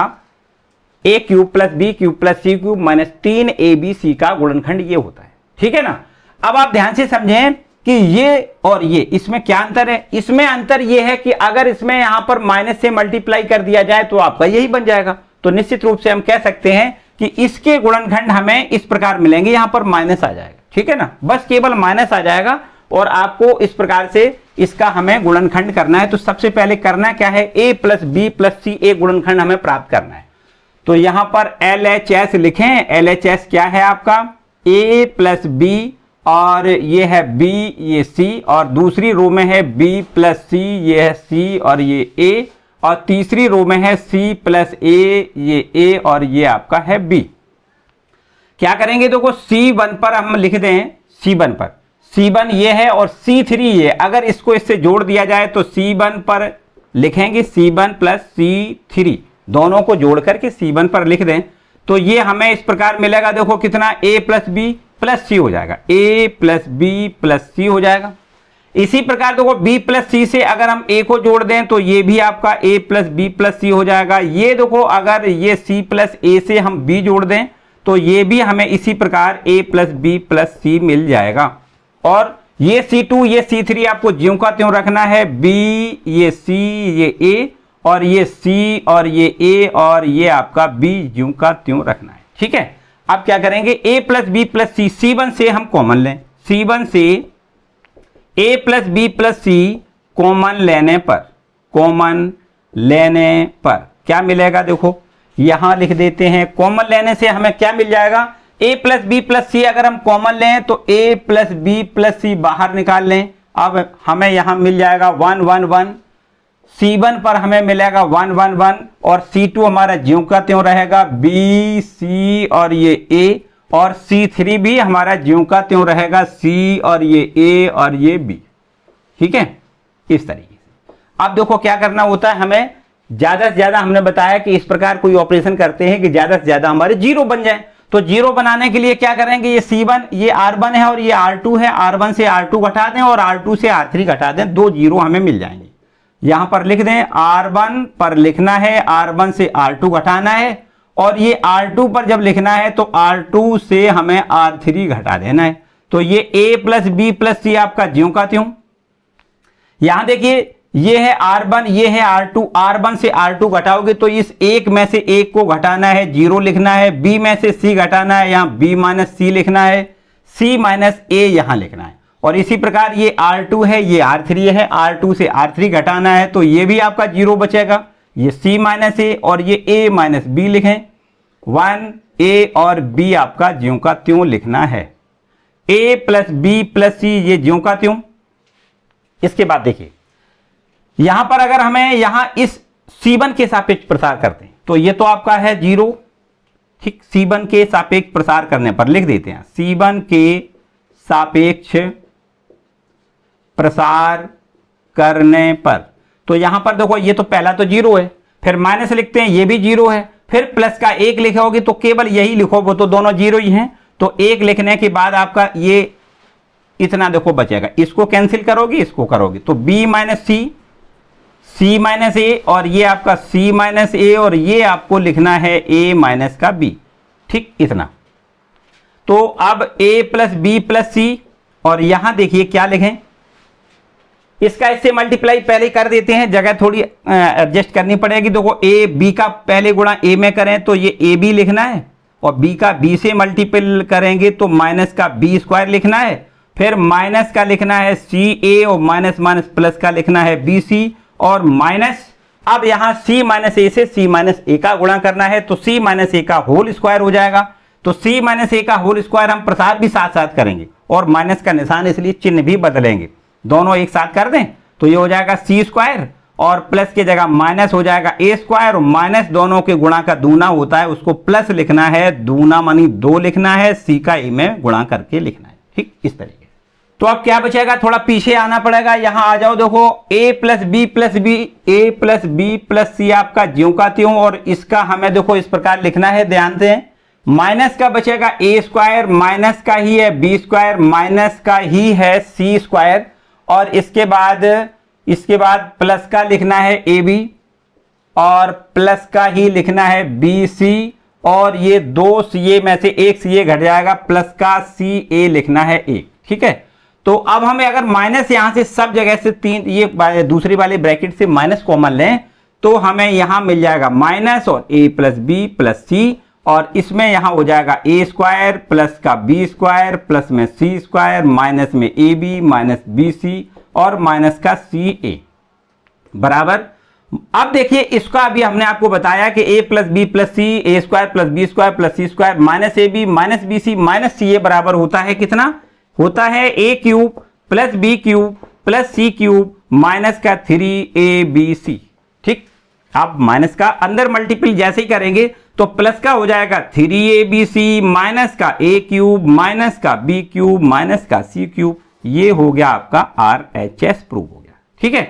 a cube plus B cube plus C cube minus 3abc का गुणनखंड ये होता है। ठीक है ना। अब आप ध्यान से समझें कि ये और ये इसमें क्या अंतर है। इसमें अंतर ये है कि अगर इसमें यहां पर माइनस से मल्टीप्लाई कर दिया जाए तो आपका यही बन जाएगा। तो निश्चित रूप से हम कह सकते हैं कि इसके गुणनखंड हमें इस प्रकार मिलेंगे, यहां पर माइनस आ जाएगा। ठीक है ना, बस केवल माइनस आ जाएगा और आपको इस प्रकार से इसका हमें गुणनखंड करना है। तो सबसे पहले करना क्या है, a प्लस बी प्लस सी एक गुणनखंड हमें प्राप्त करना है। तो यहां पर LHS लिखें। LHS क्या है आपका, a प्लस बी और ये है b ये c, और दूसरी रो में है b प्लस c ये है c और ये a, और तीसरी रो में है c प्लस a ये a और ये आपका है b। क्या करेंगे देखो C1 पर हम लिख दें, C1 पर C1 ये है और C3 ये, अगर इसको इससे जोड़ दिया जाए तो C1 पर लिखेंगे C1 प्लस C3, दोनों को जोड़ करके C1 पर लिख दें तो ये हमें इस प्रकार मिलेगा। देखो कितना a plus B plus C हो जाएगा, a plus B plus C हो जाएगा। इसी प्रकार देखो b प्लस सी से अगर हम a को जोड़ दें तो ये भी आपका a plus B plus C हो जाएगा। ये देखो अगर ये c प्लस a से हम b जोड़ दें तो ये भी हमें इसी प्रकार a प्लस बी प्लस सी मिल जाएगा। और ये C2 ये C3 आपको ज्यों का त्यों रखना है, b ये c ये a और ये c और ये a और ये आपका b ज्यों का त्यों रखना है। ठीक है। अब क्या करेंगे, a plus B plus C, C1 से हम कॉमन लें। C1 से a plus B plus C common लेने पर क्या मिलेगा, देखो यहां लिख देते हैं। कॉमन लेने से हमें क्या मिल जाएगा, a प्लस बी प्लस सी अगर हम कॉमन लें तो a प्लस बी प्लस सी बाहर निकाल लें। अब हमें यहां मिल जाएगा 1 1 1, C1 पर हमें मिलेगा 1 1 1 और C2 हमारा ज्यों का त्यों रहेगा, B C और ये A, और C3 भी हमारा ज्यों का त्यों रहेगा, C और ये A और ये B। ठीक है, इस तरीके से। अब देखो क्या करना होता है, हमें ज्यादा से ज्यादा हमने बताया कि इस प्रकार कोई ऑपरेशन करते हैं कि ज्यादा से ज्यादा हमारे जीरो बन जाए। तो जीरो बनाने के लिए क्या करेंगे, ये C1 ये R1 है और ये R2 है, R1 से R2 घटा दें और R2 से R3 घटा दें, 2 जीरो हमें मिल जाएंगे। यहां पर लिख दें R1 पर लिखना है, R1 से R2 घटाना है, और ये R2 पर जब लिखना है तो R2 से हमें R3 घटा देना है। तो ये a प्लस बी प्लस सी आपका ज्यों का त्यों। यहां देखिए ये है R1, ये है R2, R1 से R2 घटाओगे तो इस एक में से एक को घटाना है, 0 लिखना है, B में से C घटाना है, यहाँ B माइनस C लिखना है, C माइनस A यहां लिखना है। और इसी प्रकार ये R2 है, ये R3 है, R2 से R3 घटाना है तो ये भी आपका 0 बचेगा, ये C माइनस A और ये A माइनस B लिखें, 1 A और B आपका ज्यों का त्यों लिखना है, A plus B plus C ये ज्यों का त्यों। इसके बाद देखिए यहां पर अगर हमें यहां इस C1 के सापेक्ष प्रसार करते हैं तो ये तो आपका है 0, ठीक। C1 के सापेक्ष प्रसार करने पर लिख देते हैं C1 के सापेक्ष प्रसार करने पर, तो यहां पर देखो ये तो पहला तो 0 है, फिर माइनस लिखते हैं, ये भी 0 है, फिर प्लस का 1 लिखोगे तो केवल यही लिखो, वो तो दोनों 0 ही हैं। तो 1 लिखने के बाद आपका ये इतना देखो बचेगा, इसको कैंसिल करोगे, इसको करोगे तो B minus C, C minus A और ये आपका C माइनस A और ये आपको लिखना है A माइनस का B, ठीक इतना। तो अब A plus B plus C और यहां देखिए क्या लिखें, इसका इससे मल्टीप्लाई पहले कर देते हैं, जगह थोड़ी एडजस्ट करनी पड़ेगी। देखो A B का पहले गुणा A में करें तो ये AB लिखना है और B का B से मल्टीपल करेंगे तो माइनस का B स्क्वायर लिखना है, फिर माइनस का लिखना है CA और माइनस माइनस प्लस का लिखना है BC और माइनस, अब यहां C माइनस A से C माइनस A का गुणा करना है तो C माइनस A का होल स्क्वायर हो जाएगा। तो C माइनस A का होल स्क्वायर हम प्रसार भी साथ साथ करेंगे और माइनस का निशान इसलिए चिन्ह भी बदलेंगे, दोनों एक साथ कर दें तो ये हो जाएगा C स्क्वायर और प्लस की जगह माइनस हो जाएगा A स्क्वायर और माइनस दोनों के गुणा का दूना होता है, उसको प्लस लिखना है, दूना मानी 2 लिखना है, C का A में गुणा करके लिखना है, ठीक इस तरीके। तो अब क्या बचेगा, थोड़ा पीछे आना पड़ेगा, यहां आ जाओ, देखो A plus B plus B, A plus B plus C आपका ज्यों का त्यों और इसका हमें देखो इस प्रकार लिखना है, ध्यान दें, माइनस का बचेगा A स्क्वायर, माइनस का ही है B स्क्वायर, माइनस का ही है C स्क्वायर और इसके बाद प्लस का लिखना है AB और प्लस का ही लिखना है BC और ये 2 CA में से एक CA घट जाएगा, प्लस का CA लिखना है 1, ठीक है। तो अब हमें अगर माइनस यहां से सब जगह से 3 ये दूसरी वाले ब्रैकेट से माइनस कॉमन लें तो हमें यहां मिल जाएगा माइनस और A plus B plus C और इसमें यहां हो जाएगा A स्क्वायर प्लस का B स्क्वायर प्लस में C स्क्वायर माइनस में AB माइनस BC और माइनस का CA बराबर। अब देखिए इसका अभी हमने आपको बताया कि A plus B plus C, A square plus B square plus C square minus AB minus BC minus CA बराबर होता है कितना, होता है A cube plus B cube plus C cube minus का 3ABC, ठीक। आप माइनस का अंदर मल्टीपल जैसे ही करेंगे तो प्लस का हो जाएगा 3ABC माइनस का A क्यूब माइनस का B क्यूब माइनस का C क्यूब, ये हो गया आपका RHS प्रूव हो गया, ठीक है।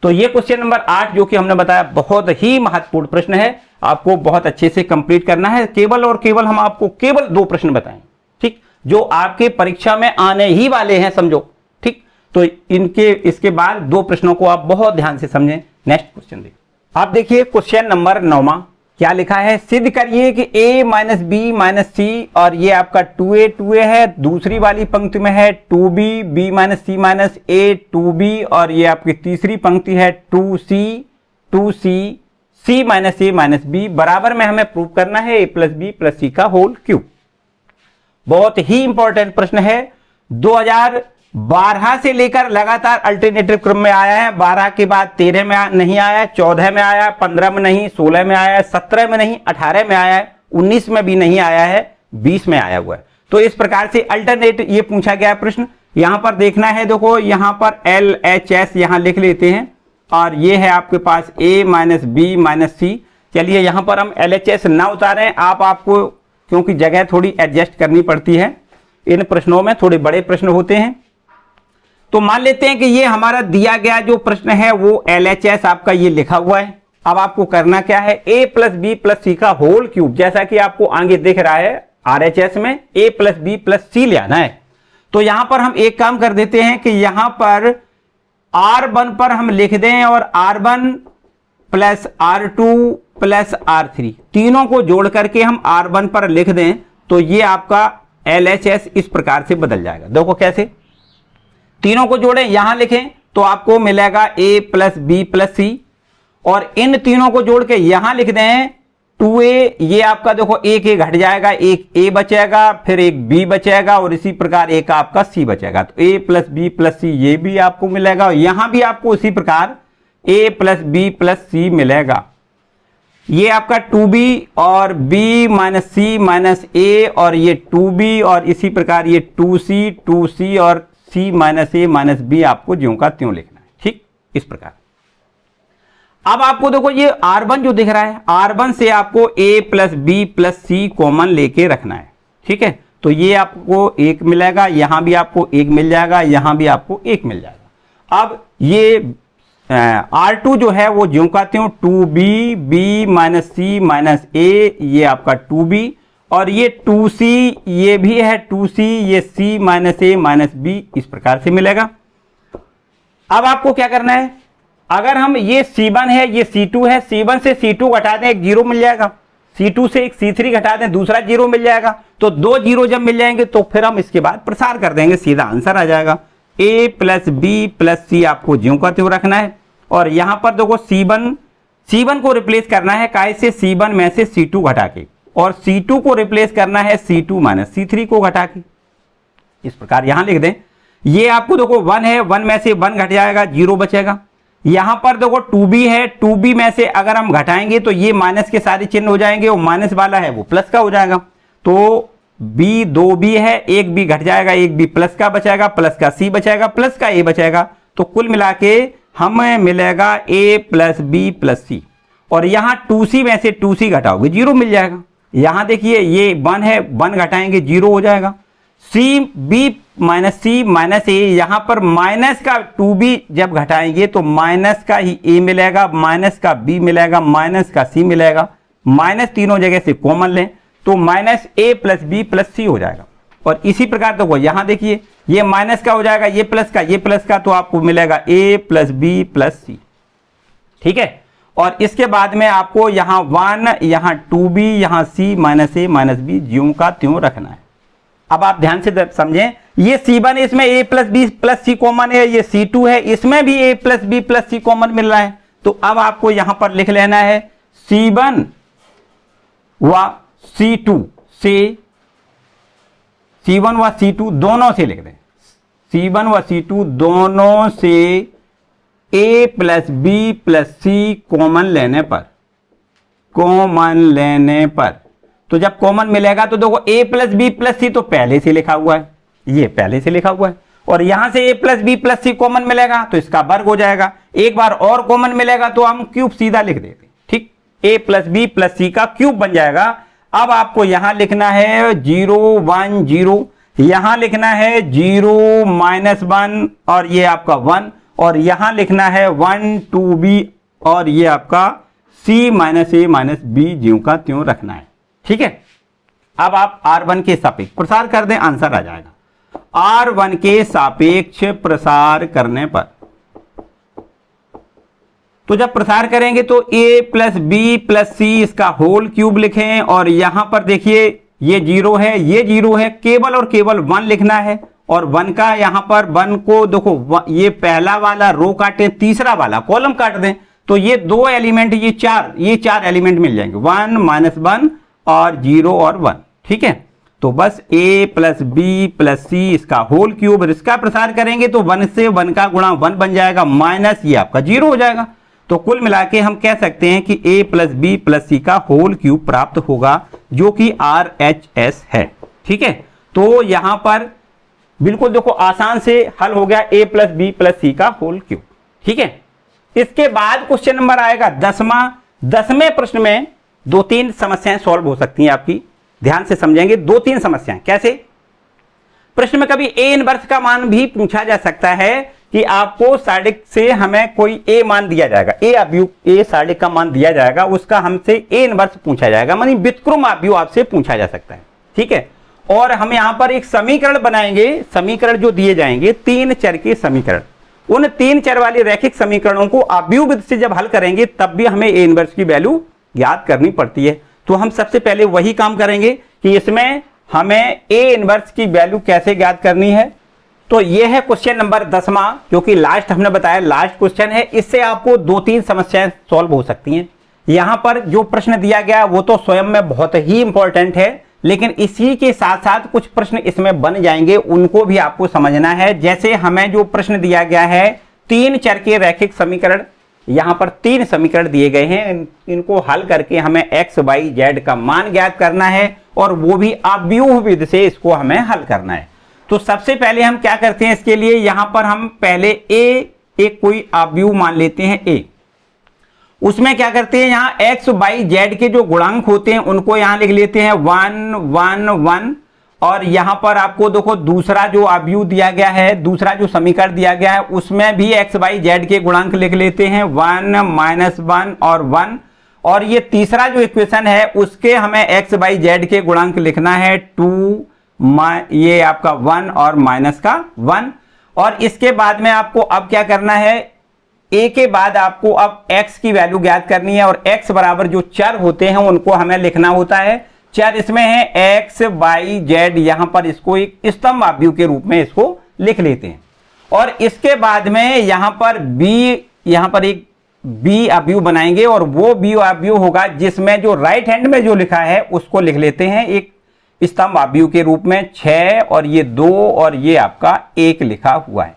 तो ये क्वेश्चन नंबर 8 जो कि हमने बताया बहुत ही महत्वपूर्ण प्रश्न है, आपको बहुत अच्छे से कंप्लीट करना है, केवल और केवल हम आपको केवल 2 प्रश्न बताएं, ठीक, जो आपके परीक्षा में आने ही वाले हैं, समझो, ठीक। तो इसके बाद 2 प्रश्नों को आप बहुत ध्यान से समझें। नेक्स्ट क्वेश्चन देखिए, आप देखिए क्वेश्चन नंबर 9 क्या लिखा है, सिद्ध करिए कि A minus B minus C और ये आपका 2A है, दूसरी वाली पंक्ति में है 2B B minus C minus A 2B और ये आपकी तीसरी पंक्ति है 2C C minus A minus B बराबर में हमें प्रूव करना है A plus B plus C का होल क्यूब। बहुत ही इंपॉर्टेंट प्रश्न है, 2012 से लेकर लगातार अल्टरनेटिव क्रम में आया है, 12 के बाद 13 में नहीं आया, 14 में आया, 15 में नहीं, 16 में आया, 17 में नहीं, 18 में आया है, 19 में भी नहीं आया है, 20 में आया हुआ है। तो इस प्रकार से अल्टरनेट ये पूछा गया प्रश्न, यहां पर देखना है, देखो यहां पर LHS यहां लिख लेते हैं और ये है आपके पास A minus B minus C। चलिए यहां पर हम LHS ना उतारें, आपको क्योंकि जगह थोड़ी एडजस्ट करनी पड़ती है, इन प्रश्नों में थोड़े बड़े प्रश्न होते हैं। तो मान लेते हैं कि ये हमारा दिया गया जो प्रश्न है वो LHS आपका ये लिखा हुआ है। अब आपको करना क्या है, A plus B plus C का होल क्यूब, जैसा कि आपको आगे दिख रहा है RHS में A plus B plus C ले आना है। तो यहां पर हम एक काम कर देते हैं कि यहां पर R1 पर हम लिख दें और R1 plus R2 plus R3 तीनों को जोड़ करके हम R1 पर लिख दें तो ये आपका LHS इस प्रकार से बदल जाएगा। देखो कैसे, तीनों को जोड़ें, यहां लिखें तो आपको मिलेगा a प्लस बी प्लस सी, और इन तीनों को जोड़ के यहां लिख दें 2a, ये आपका देखो एक a घट जाएगा, एक a बचेगा, फिर एक b बचेगा, और इसी प्रकार एक आपका c बचेगा। तो a प्लस बी प्लस सी ये भी आपको मिलेगा, और यहां भी आपको इसी प्रकार a plus B plus C मिलेगा। ये आपका 2b और b minus C minus a, और ये 2b और इसी प्रकार ये 2c और c minus a minus b आपको ज्यों का त्यों लिखना है। ठीक, इस प्रकार। अब आपको देखो ये R1 जो दिख रहा है, R1 से आपको a plus B plus C common लेके रखना है। ठीक है, तो ये आपको एक मिलेगा, यहां भी आपको एक मिल जाएगा, यहां भी आपको एक मिल जाएगा। अब ये R2 जो है वो ज्यों का त्यों 2b b minus C minus a, ये आपका 2b, और ये 2c ये भी है 2c, ये c minus a minus b इस प्रकार से मिलेगा। अब आपको क्या करना है, अगर हम ये C1 है ये C2 है, C1 से C2 घटा दें एक जीरो मिल जाएगा, C2 से एक C3 घटा दें दूसरा जीरो मिल जाएगा। तो दो जीरो जब मिल जाएंगे तो फिर हम इसके बाद प्रसार कर देंगे, सीधा आंसर आ जाएगा। a प्लस बी प्लस सी आपको ज्यों का त्यों रखना है, और यहां पर देखो C1 को रिप्लेस करना है काहे से, C1 में से C2 घटा के, और C2 को रिप्लेस करना है C2 माइनस C3 को घटा के। इस प्रकार यहां लिख दें, ये आपको देखो 1 है, 1 में से 1 घट जाएगा, 0 बचेगा। यहां पर देखो 2b है, 2b में से अगर हम घटाएंगे तो ये माइनस के सारे चिन्ह हो जाएंगे, वो माइनस वाला है वो प्लस का हो जाएगा। तो b 2b है, एक b घट जाएगा, एक b प्लस का बचेगा, प्लस का c बचेगा, प्लस का a बचेगा। तो कुल मिला के हमें मिलेगा a प्लस बी प्लस सी, और यहां 2c में से 2c घटाओगे 0 मिल जाएगा। यहां देखिए ये 1 है, 1 घटाएंगे 0 हो जाएगा। b minus C minus a, यहां पर माइनस का 2b जब घटाएंगे तो माइनस का ही a मिलेगा, माइनस का b मिलेगा, माइनस का c मिलेगा। माइनस तीनों जगह से कॉमन लें तो minus a plus B plus C हो जाएगा। और इसी प्रकार देखो यहां देखिए ये माइनस का हो जाएगा, ये प्लस का, ये प्लस का, तो आपको मिलेगा a प्लस बी प्लस सी। ठीक है, और इसके बाद में आपको यहां 1, यहां 2b, यहां c minus a minus b ज्यों का त्यों रखना है। अब आप ध्यान से समझें, ये C1 इसमें a plus B plus C common है, ये C2 है इसमें भी a plus B plus C common मिल रहा है। तो अब आपको यहां पर लिख लेना है C1 व C2 से, C1 व C2 दोनों से लिख दें, C1 व C2 दोनों से a plus B plus C common लेने पर, तो जब कॉमन मिलेगा तो देखो a plus B plus C तो पहले से लिखा हुआ है, ये पहले से लिखा हुआ है, और यहां से a plus B plus C common मिलेगा तो इसका वर्ग हो जाएगा। एक बार और कॉमन मिलेगा तो हम क्यूब सीधा लिख देते। ठीक, a प्लस बी प्लस सी का क्यूब बन जाएगा। अब आपको यहां लिखना है 0 1 0, यहां लिखना है 0 माइनस 1 और ये आपका 1, और यहां लिखना है 1 2b और ये आपका c minus a minus b ज्यों का त्यों रखना है। ठीक है, अब आप R1 के सापेक्ष प्रसार कर दें, आंसर आ जाएगा। R1 के सापेक्ष प्रसार करने पर, तो जब प्रसार करेंगे तो a प्लस बी प्लस सी इसका होल क्यूब लिखें, और यहां पर देखिए ये 0 है, ये 0 है, केवल और केवल 1 लिखना है, और 1 का यहां पर 1 को देखो ये पहला वाला रो काटे, तीसरा वाला कॉलम काट दें, तो ये 2 एलिमेंट, ये 4 एलिमेंट मिल जाएंगे, 1 माइनस 1 और 0 और 1। ठीक है, तो बस a प्लस बी प्लस सी इसका होल क्यूब, इसका प्रसार करेंगे तो 1 से 1 का गुणा 1 बन जाएगा, माइनस ये आपका 0 हो जाएगा। तो कुल मिला के हम कह सकते हैं कि a प्लस बी प्लस सी का होल क्यूब प्राप्त होगा, जो कि RHS है। ठीक है, तो यहां पर बिल्कुल देखो आसान से हल हो गया, a प्लस बी प्लस सी का होल क्यूब। ठीक है, इसके बाद क्वेश्चन नंबर आएगा 10वें प्रश्न में 2-3 समस्याएं सॉल्व हो सकती हैं आपकी, ध्यान से समझेंगे। 2-3 समस्याएं कैसे, प्रश्न में कभी a इनवर्स का मान भी पूछा जा सकता है कि आपको सार्डिक से हमें कोई a मान दिया जाएगा, a सार्डिक का मान दिया जाएगा, उसका हमसे a इनवर्स पूछा जाएगा, मानी व्युत्क्रम आव्यूह आपसे पूछा जा सकता है। ठीक है, और हम यहां पर एक समीकरण बनाएंगे, समीकरण जो दिए जाएंगे 3 चर के समीकरण, उन 3 चर वाले रैखिक समीकरणों को आव्यूह विधि से जब हल करेंगे तब भी हमें a इनवर्स की वैल्यू याद करनी पड़ती है। तो हम सबसे पहले वही काम करेंगे कि इसमें हमें a इनवर्स की वैल्यू कैसे ज्ञात करनी है, तो ये है क्वेश्चन नंबर 10वां, जो कि लास्ट हमने बताया लास्ट क्वेश्चन है। इससे आपको 2-3 समस्याएं सॉल्व हो सकती हैं। यहां पर जो प्रश्न दिया गया वो तो स्वयं में बहुत ही इंपॉर्टेंट है, लेकिन इसी के साथ साथ कुछ प्रश्न इसमें बन जाएंगे, उनको भी आपको समझना है। जैसे हमें जो प्रश्न दिया गया है 3 चर के रैखिक समीकरण, यहां पर 3 समीकरण दिए गए हैं, इनको हल करके हमें x, y, z का मान ज्ञात करना है, और वो भी अव्यूह विधि से इसको हमें हल करना है। तो सबसे पहले हम क्या करते हैं, इसके लिए यहां पर हम पहले एक कोई अव्यूह मान लेते हैं a। उसमें क्या करते हैं, यहां x, y, z के जो गुणांक होते हैं उनको यहां लिख लेते हैं 1 1 1, और यहां पर आपको देखो दूसरा जो अव्यूह दिया गया है, दूसरा जो समीकरण दिया गया है उसमें भी x, y, z के गुणांक लिख लेते हैं 1 -1 और 1, और ये तीसरा जो इक्वेशन है उसके हमें x, y, z के गुणांक लिखना है 2, ये आपका 1 और माइनस का 1। और इसके बाद में आपको अब क्या करना है, a के बाद आपको अब x की वैल्यू ज्ञात करनी है, और x बराबर जो चर होते हैं उनको हमें लिखना होता है। चर इसमें है x, y, z, यहां पर इसको एक स्तंभ अवयव के रूप में इसको लिख लेते हैं। और इसके बाद में यहां पर एक b अवयव बनाएंगे, और वो b अवयव होगा जिसमें जो राइट हैंड में जो लिखा है उसको लिख लेते हैं एक स्तंभ अवयव के रूप में 6, और ये 2 और ये आपका 1 लिखा हुआ है।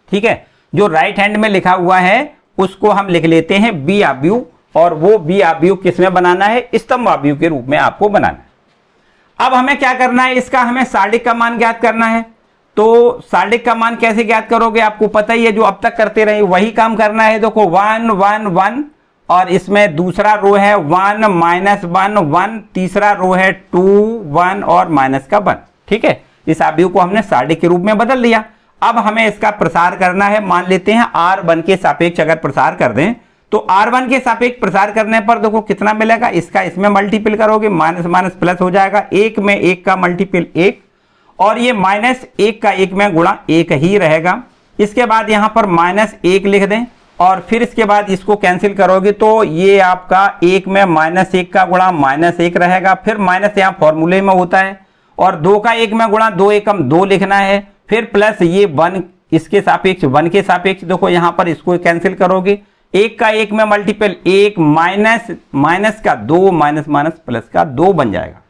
ठीक है, जो राइट हैंड में लिखा हुआ है उसको हम लिख लेते हैं b अवयव, और वो b अवयव किसमें बनाना है, स्तंभ अवयव के रूप में आपको बनाना है। अब हमें क्या करना है, इसका हमें सारणिक का मान ज्ञात करना है। तो सारणिक का मान कैसे ज्ञात करोगे, आपको पता ही है, जो अब तक करते रहे वही काम करना है। देखो 1 1 1, और इसमें दूसरा रो है 1 -1 1, तीसरा रो है 2 1 और माइनस का 1। ठीक है, इस अवयव को हमने सारणिक के रूप में बदल लिया। अब हमें इसका प्रसार करना है। मान लेते हैं r1 के सापेक्ष अगर प्रसार कर दें, तो r1 के सापेक्ष प्रसार करने पर देखो कितना मिलेगा, इसका इसमें मल्टीपल करोगे, माइनस माइनस प्लस हो जाएगा, 1 में 1 का मल्टीपल 1, और ये -1 का 1 में गुणा 1 ही रहेगा। इसके बाद यहां पर -1 लिख दें, और फिर इसके बाद इसको कैंसिल करोगे तो ये आपका 1 में -1 का गुणा -1 रहेगा। फिर माइनस यहाँ फॉर्मूले में होता है, और 2 का 1 में गुणा 2 एकम 2 लिखना है। फिर प्लस ये 1 इसके सापेक्ष 1 के सापेक्ष, देखो यहां पर इसको कैंसिल करोगे, 1 का 1 में मल्टीपल 1, माइनस का 2, माइनस माइनस प्लस का 2 बन जाएगा।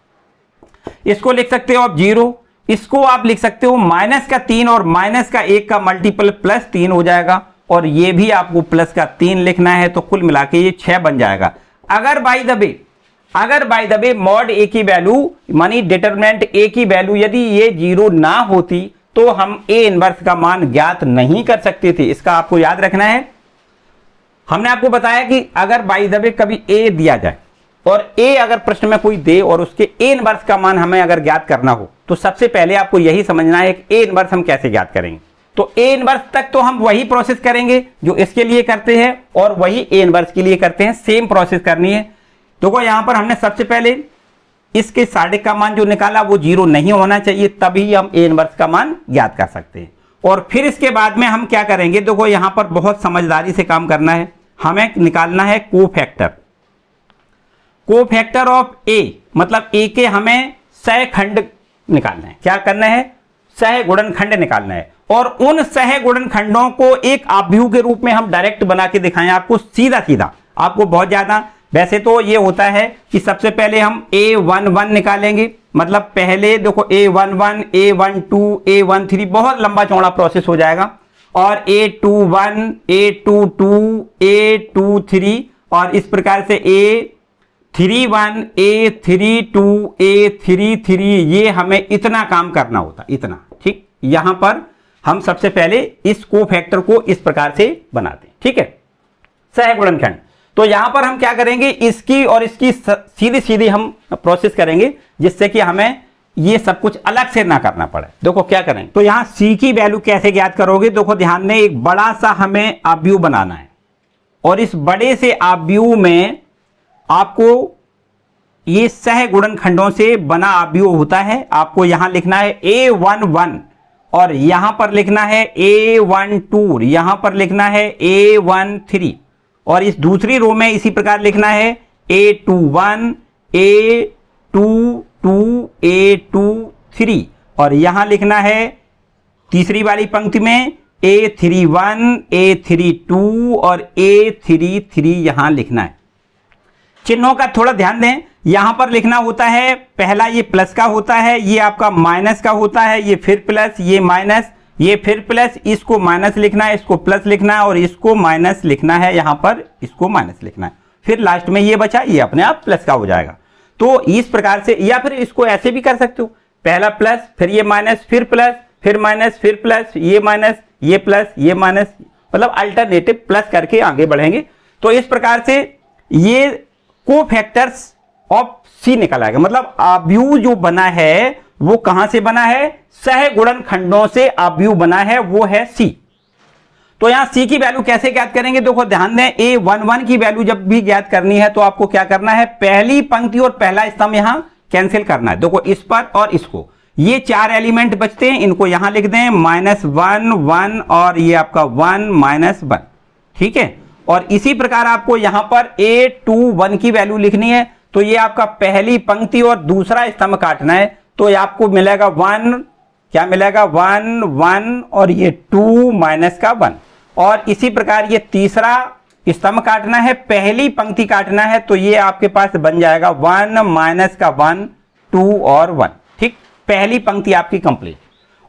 इसको लिख सकते हो आप 0, इसको आप लिख सकते हो माइनस का 3, और माइनस का 1 का मल्टीपल प्लस 3 हो जाएगा, और ये भी आपको प्लस का 3 लिखना है, तो कुल मिला के ये 6 बन जाएगा। अगर by the way mod a की वैल्यू मानी डिटरमिनेंट a की वैल्यू यदि ये 0 ना होती तो हम a इनवर्स का मान ज्ञात नहीं कर सकते थे। इसका आपको याद रखना है। हमने आपको बताया कि अगर बाय द वे कभी a दिया जाए, और a अगर प्रश्न में कोई दे और उसके a इनवर्स का मान हमें अगर ज्ञात करना हो, तो सबसे पहले आपको यही समझना है कि a इनवर्स हम कैसे ज्ञात करेंगे। तो a इनवर्स तक तो हम वही प्रोसेस करेंगे जो इसके लिए करते हैं, और वही a इनवर्स के लिए करते हैं, सेम प्रोसेस करनी है। देखो यहां पर हमने सबसे पहले इसके सारणिक का मान जो निकाला वो 0 नहीं होना चाहिए, तभी हम a इनवर्स का मान ज्ञात कर सकते हैं। और फिर इसके बाद में हम क्या करेंगे, देखो यहां पर बहुत समझदारी से काम करना है। हमें निकालना है कोफैक्टर ऑफ a, मतलब a के हमें सहखंड निकालना है। क्या करना है, सहगुणनखंड निकालना है, और उन सहगुणनखंडों को एक अवयव के रूप में हम डायरेक्ट बना के दिखाएं आपको, सीधा आपको बहुत ज्यादा। वैसे तो ये होता है कि सबसे पहले हम a11 निकालेंगे, मतलब पहले देखो a11 a12 a13, बहुत लंबा चौड़ा प्रोसेस हो जाएगा, और a21 a22 a23, और इस प्रकार से a31 a32 a33, ये हमें इतना काम करना होता, इतना। ठीक, यहां पर हम सबसे पहले इस कोफैक्टर को इस प्रकार से बनाते हैं। ठीक है, सहगुणनखंड। तो यहां पर हम क्या करेंगे, इसकी और इसकी सीधी हम प्रोसेस करेंगे, जिससे कि हमें ये सब कुछ अलग से ना करना पड़े। देखो क्या करें, तो यहां c की वैल्यू कैसे ज्ञात करोगे, देखो ध्यान में एक बड़ा सा हमें अवयव बनाना है, और इस बड़े से अवयव में आपको ये सहगुणनखंडों से बना अवयव होता है। आपको यहां लिखना है a11, और यहां पर लिखना है a12, यहां पर लिखना है a13, और इस दूसरी रो में इसी प्रकार लिखना है a21 a22 a23, और यहां लिखना है तीसरी वाली पंक्ति में A31, A32 और A33 यहां लिखना है। चिन्हों का थोड़ा ध्यान दें, यहां पर लिखना होता है, पहला ये प्लस का होता है, ये आपका माइनस का होता है, ये फिर प्लस, ये माइनस, ये फिर प्लस, इसको माइनस लिखना है, इसको प्लस लिखना है और इसको माइनस लिखना है, यहां पर इसको माइनस लिखना है, फिर लास्ट में ये बचा, ये अपने आप प्लस का हो जाएगा। तो इस प्रकार से, या फिर इसको ऐसे भी कर सकते हो, पहला प्लस, फिर ये माइनस, फिर प्लस, फिर माइनस, फिर प्लस, ये माइनस, ये प्लस, ये माइनस, मतलब अल्टरनेटिव प्लस करके आगे बढ़ेंगे। तो इस प्रकार से ये कोफैक्टर्स ऑफ सी निकल आएगा। मतलब अवयव जो बना है वो कहां से बना है, सहगुणनखंडों से अवयव बना है, वो है सी। तो यहां सी की वैल्यू कैसे ज्ञात करेंगे, देखो ध्यान दें, A11 की वैल्यू जब भी ज्ञात करनी है तो आपको क्या करना है, पहली पंक्ति और पहला स्तंभ यहां कैंसिल करना है। देखो इस पर और इसको, ये 4 एलिमेंट बचते हैं, इनको यहां लिख दें, -1 1 और ये आपका 1 -1, ठीक है। और इसी प्रकार आपको यहां पर A21 की वैल्यू लिखनी है, तो ये आपका पहली पंक्ति और दूसरा स्तंभ काटना है, तो ये आपको मिलेगा 1, क्या मिलेगा 1 1 और ये 2 माइनस का 1। और इसी प्रकार ये तीसरा स्तंभ काटना है, पहली पंक्ति काटना है, तो ये आपके पास बन जाएगा 1 माइनस का 1 2 और 1, ठीक। पहली पंक्ति आपकी कंप्लीट।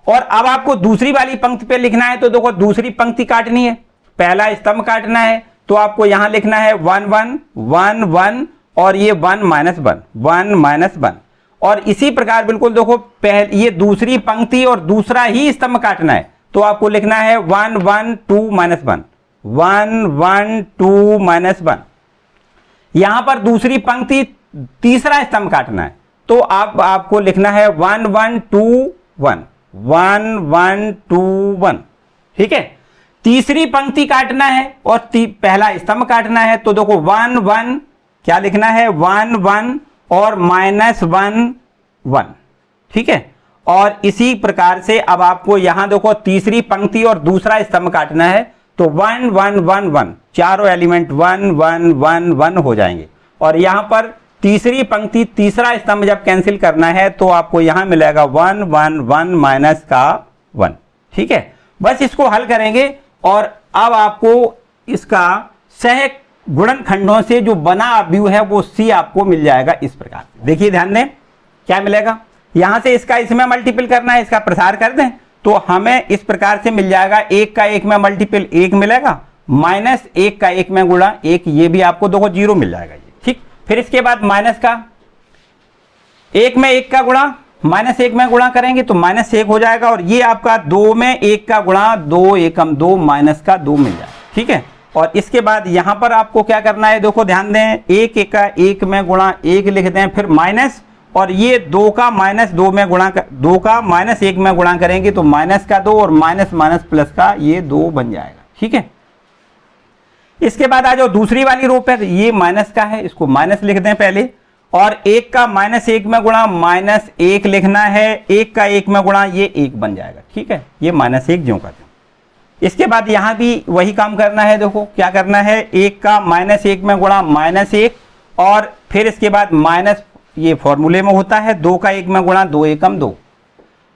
और अब आपको दूसरी वाली पंक्ति पे लिखना है, तो देखो दूसरी पंक्ति काटनी है, पहला स्तंभ काटना है, तो आपको यहां लिखना है 1 1 1 1 और ये 1 -1 1 -1। और इसी प्रकार बिल्कुल देखो, ये दूसरी पंक्ति और दूसरा ही स्तंभ काटना है, तो आपको लिखना है 1 1 2 -1 1 1 2 -1। यहां पर दूसरी पंक्ति तीसरा स्तंभ काटना है, तो आपको लिखना है 1 1 2 1 1 1 2 1, ठीक है। तीसरी पंक्ति काटना है और पहला स्तंभ काटना है, तो देखो 1 1, क्या लिखना है 1 1 और -1 1, ठीक है। और इसी प्रकार से अब आपको यहां देखो तीसरी पंक्ति और दूसरा स्तंभ काटना है, तो 1 1 1 1, चारों एलिमेंट 1 1 1 1 हो जाएंगे। और यहां पर तीसरी पंक्ति तीसरा स्तंभ जब कैंसिल करना है, तो आपको यहां मिलेगा 1 1 1 माइनस का 1, ठीक है। बस इसको हल करेंगे और अब आपको इसका सह गुणनखंडों से जो बना अवयव है वो सी आपको मिल जाएगा इस प्रकार। देखिए ध्यान दें, क्या मिलेगा, यहां से इसका इसमें मल्टीपल करना है, इसका प्रसार कर दें, तो हमें इस प्रकार से मिल जाएगा, 1 का 1 में मल्टीपल 1 मिलेगा, -1 का 1 में गुणा 1, ये भी आपको देखो 0 मिल जाएगा, ठीक। फिर इसके बाद माइनस का 1 में 1 का गुणा -1 में गुणा करेंगे तो -1 हो जाएगा, और ये आपका 2 में 1 का गुणा 2 एकम 2 माइनस का 2 मिल जाएगा, ठीक है। और इसके बाद यहां पर आपको क्या करना है, देखो ध्यान दें, 1 का 1 में गुणा 1 लिख दें, फिर माइनस, और ये 2 का -2 में गुणा 2 का -1 में गुणा करेंगे तो माइनस का 2 और माइनस माइनस प्लस का ये 2 बन जाएगा, ठीक है। इसके बाद आ जाओ दूसरी वाली रो पर, ये माइनस का है, इसको माइनस लिख दें पहले, और 1 का -1 में गुणा -1 लिखना है, 1 का 1 में गुणा ये 1 बन जाएगा, ठीक है। ये -1 ज्यों करते हैं। इसके बाद यहां भी वही काम करना है, देखो क्या करना है, 1 का -1 में गुणा -1, और फिर इसके बाद माइनस, ये फॉर्मूले में होता है, 2 का 1 में गुणा 2 एकम 2।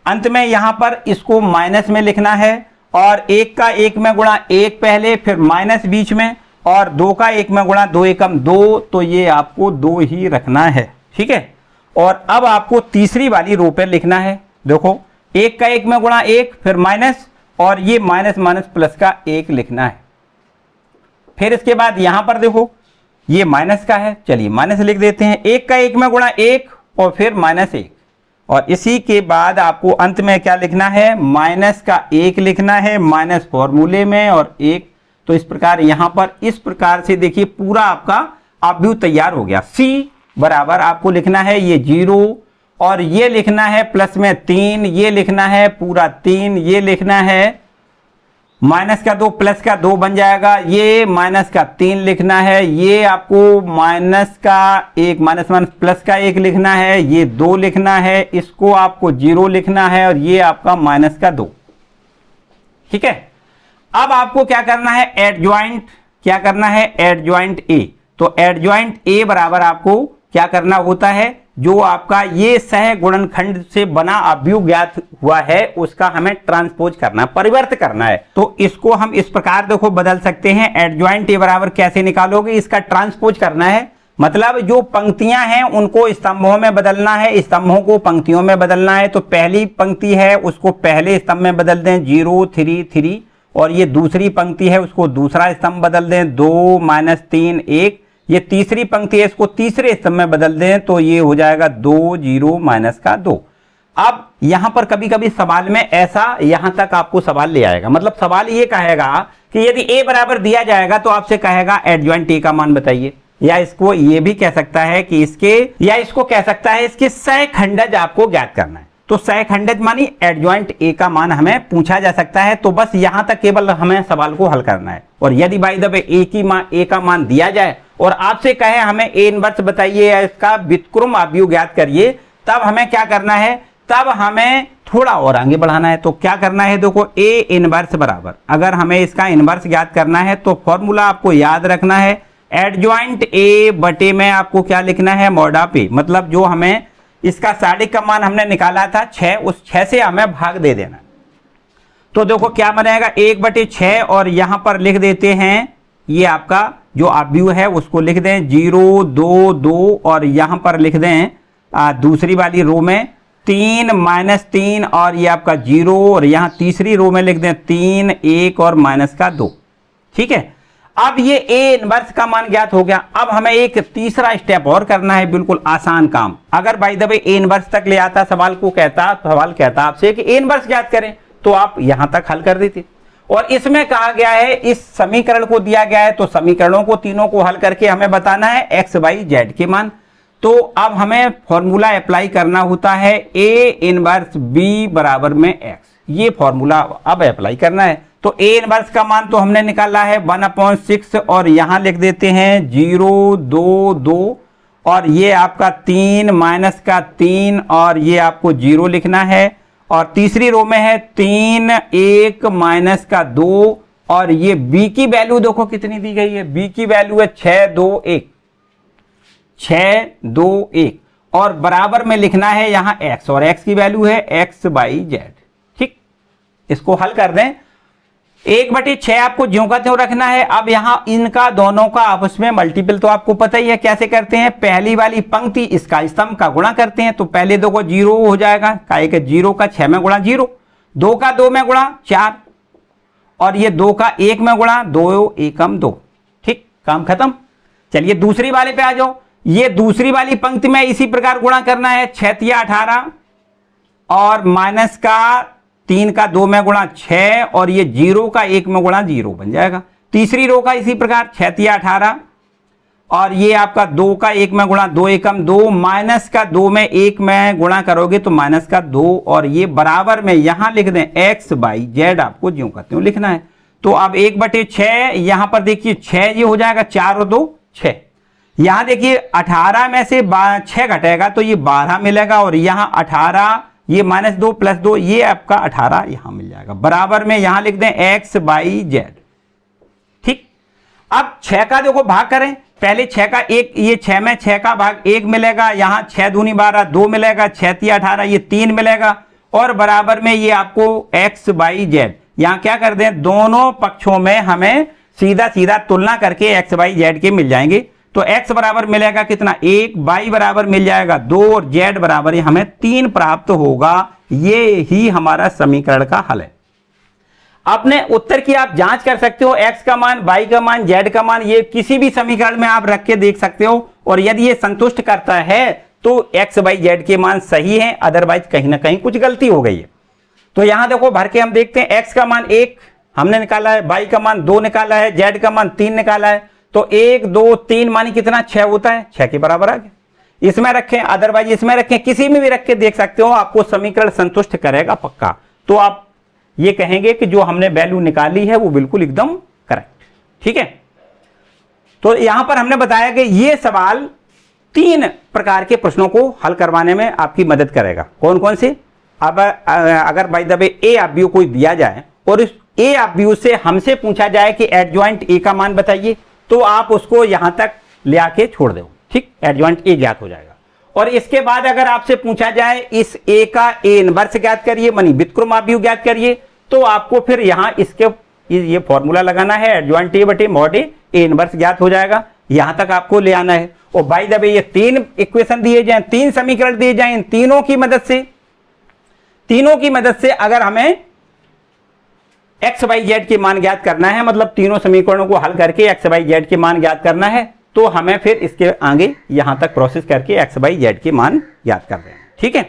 अंत में यहां पर इसको माइनस में लिखना है, और 1 का 1 में गुणा 1 पहले, फिर माइनस बीच में, और 2 का 1 में गुणा 2 एकम 2, तो ये आपको 2 ही रखना है, ठीक है। और अब आपको तीसरी वाली रो पर लिखना है, देखो 1 का 1 में गुणा 1, फिर माइनस, और ये माइनस माइनस प्लस का 1 लिखना है। फिर इसके बाद यहां पर देखो ये माइनस का है, चलिए माइनस लिख देते हैं, 1 का 1 में गुणा 1 और फिर -1, और इसी के बाद आपको अंत में क्या लिखना है, माइनस का 1 लिखना है, माइनस फॉर्मूले में और 1। तो इस प्रकार यहां पर इस प्रकार से देखिए पूरा आपका अवयव तैयार हो गया। C बराबर आपको लिखना है ये 0, और ये लिखना है प्लस में 3, ये लिखना है पूरा 3, ये लिखना है माइनस का 2 प्लस का 2 बन जाएगा, ये माइनस का 3 लिखना है, ये आपको माइनस का 1 माइनस माइनस प्लस का 1 लिखना है, ये 2 लिखना है, इसको आपको 0 लिखना है, और ये आपका माइनस का 2, ठीक है। अब आपको क्या करना है, एडजॉइंट, क्या करना है, एडजॉइंट ए। तो एडजॉइंट ए बराबर आपको क्या करना होता है, जो आपका ये सह गुणनखंड से बना अवयव ज्ञात हुआ है उसका हमें ट्रांसपोज करना है, परिवर्त करना है। तो इसको हम इस प्रकार देखो बदल सकते हैं। एडजॉइंट ए बराबर कैसे निकालोगे, इसका ट्रांसपोज करना है, मतलब जो पंक्तियां हैं उनको स्तंभों में बदलना है, स्तंभों को पंक्तियों में बदलना है। तो पहली पंक्ति है उसको पहले स्तंभ में बदल दें 0 3 3, और ये दूसरी पंक्ति है उसको दूसरा स्तंभ बदल दें 2 -3 1, ये तीसरी पंक्ति है इसको तीसरे स्तंभ में बदल दें तो ये हो जाएगा 2 0 -2। अब यहां पर कभी कभी सवाल में ऐसा यहां तक आपको सवाल ले आएगा, मतलब सवाल ये कहेगा कि यदि a बराबर दिया जाएगा तो आपसे कहेगा एडजॉइंट a का मान बताइए, या इसको ये भी कह सकता है कि इसके, या इसको कह सकता है इसके सहखंडज आपको ज्ञात करना है। तो सहखंडज मानी एडजॉइंट ए का मान हमें पूछा जा सकता है। तो बस यहां तक केवल हमें सवाल को हल करना है। और यदि बाय द वे ए का मान दिया जाए और आपसे कहे हमें ए इनवर्स बताइए या इसका व्युत्क्रम अवयव ज्ञात करिए, तब हमें क्या करना है, तब हमें थोड़ा और आगे बढ़ाना है। तो क्या करना है, देखो ए इनवर्स बराबर, अगर हमें इसका इनवर्स ज्ञात करना है तो फॉर्मूला आपको याद रखना है, एडजॉइंट ए बटे में आपको क्या लिखना है, मॉड ऑफ ए, मतलब जो हमें इसका साढ़िक का मान हमने निकाला था 6, उस 6 से हमें भाग दे देना। तो देखो क्या बनेगा 1/6, और यहां पर लिख देते हैं ये आपका जो अवयव है उसको लिख दें 0 2 2, और यहां पर लिख दें दूसरी वाली रो में 3 -3, और ये आपका 0, और यहां तीसरी रो में लिख दें 3 1 और -2। ठीक है, अब ये ए इनवर्स का मान ज्ञात हो गया। अब हमें एक तीसरा स्टेप और करना है, बिल्कुल आसान काम। अगर by the way A inverse तक ले आता सवाल कहता आपसे कि ए इनवर्स ज्ञात करें, तो आप यहां तक हल कर देते। और इसमें कहा गया है, इस समीकरण को दिया गया है तो समीकरणों को तीनों को हल करके हमें बताना है एक्स वाई जेड के मान। तो अब हमें फॉर्मूला अप्लाई करना होता है ए इनवर्स बी बराबर में एक्स, ये फॉर्मूला अब अप्लाई करना है। तो ए इनवर्स का मान तो हमने निकाला है 1/6, और यहां लिख देते हैं 0 2 2, और ये आपका 3 -3, और ये आपको 0 लिखना है। और तीसरी रो में है 3 1 -2, और ये b की वैल्यू देखो कितनी दी गई है, b की वैल्यू है 6 2 1, 6 2 1, और बराबर में लिखना है यहां x, और x की वैल्यू है x/z। ठीक, इसको हल कर दें। 1/6 आपको ज्यों का त्यों रखना है। अब यहां इनका दोनों का आपस में मल्टीपल तो आपको पता ही है कैसे करते हैं, पहली वाली पंक्ति इसका स्तंभ का गुणा करते हैं। तो पहले देखो 0 हो जाएगा, काहे के 0 का 6 में गुणा 0, 2 का 2 में गुणा 4, और ये 2 का 1 में गुणा 2 एकम 2। ठीक, काम खत्म। चलिए दूसरी वाले पे आ जाओ। ये दूसरी वाली पंक्ति में इसी प्रकार गुणा करना है, 6 तिया 18, और माइनस का 3 का 2 में गुणा 6, और ये 0 का 1 में गुणा 0 बन जाएगा। तीसरी रो का इसी प्रकार 6 तिया 18, और ये आपका 2 का 1 में गुणा 2 एकम 2, माइनस का 2 में 1 में गुणा करोगे तो माइनस का 2, और ये बराबर में यहां लिख दें x/z, आपको ज्यों का त्यों लिखना है। तो अब 1/6 यहां पर देखिए 6 ये हो जाएगा, 4 और 2 6, यहां देखिए 18 में से 6 घटेगा तो ये 12 मिलेगा, और यहां 18 ये -2 + 2 ये आपका 18 यहां मिल जाएगा। बराबर में यहां लिख दें x/z। ठीक, अब 6 का देखो भाग करें, पहले 6 का 1, ये 6 में 6 का भाग 1 मिलेगा, यहां 6 दूनी 12 2 मिलेगा, 6 तिया 18 ये 3 मिलेगा, और बराबर में ये आपको x/z। यहां क्या कर दें, दोनों पक्षों में हमें सीधा सीधा तुलना करके x/z के मिल जाएंगे। तो x बराबर मिलेगा कितना 1, y बराबर मिल जाएगा 2, और z बराबर हमें 3 प्राप्त होगा। ये ही हमारा समीकरण का हल है। अपने उत्तर की आप जांच कर सकते हो, x का मान, y का मान, z का मान, ये किसी भी समीकरण में आप रख के देख सकते हो, और यदि ये संतुष्ट करता है तो x/z के मान सही है, अदरवाइज कहीं ना कहीं कुछ गलती हो गई है। तो यहां देखो भर के हम देखते हैं, x का मान 1 हमने निकाला है, y का मान 2 निकाला है, z का मान 3 निकाला है। तो 1 2 3 मानी कितना 6 होता है, 6 के बराबर आ गया। इसमें रखें, अदरवाइज इसमें रखें, किसी में भी रख के देख सकते हो, आपको समीकरण संतुष्ट करेगा पक्का। तो आप ये कहेंगे कि जो हमने वैल्यू निकाली है वो बिल्कुल एकदम करेक्ट। ठीक है, तो यहां पर हमने बताया कि ये सवाल 3 प्रकार के प्रश्नों को हल करवाने में आपकी मदद करेगा। कौन कौन से, अब अगर बाय द वे ए अवयव कोई दिया जाए और इस ए अवयव से हमसे पूछा जाए कि एडजॉइंट ए का मान बताइए, तो आप उसको यहां तक ले आके छोड़ दो। ठीक, एडजॉइंट ए ज्ञात हो जाएगा। और इसके बाद अगर आपसे पूछा जाए इस ए का ए इनवर्स ज्ञात करिए, मानी व्युत्क्रम मापदंड ज्ञात करिए, तो आपको फिर यहां इसके ये फॉर्मूला लगाना है, एडजॉइंट ए बटे मॉड ए इनवर्स ज्ञात हो जाएगा। यहां तक आपको ले आना है। और बाय द वे ये 3 इक्वेशन दिए जाएं, 3 समीकरण दिए जाएं, इन तीनों की मदद से अगर हमें एक्स वाई जेड के मान ज्ञात करना है, मतलब तीनों समीकरणों को हल करके एक्स वाई जेड के मान ज्ञात करना है, तो हमें फिर इसके आगे यहां तक प्रोसेस करके एक्स वाई जेड के मान ज्ञात कर दें। ठीक है,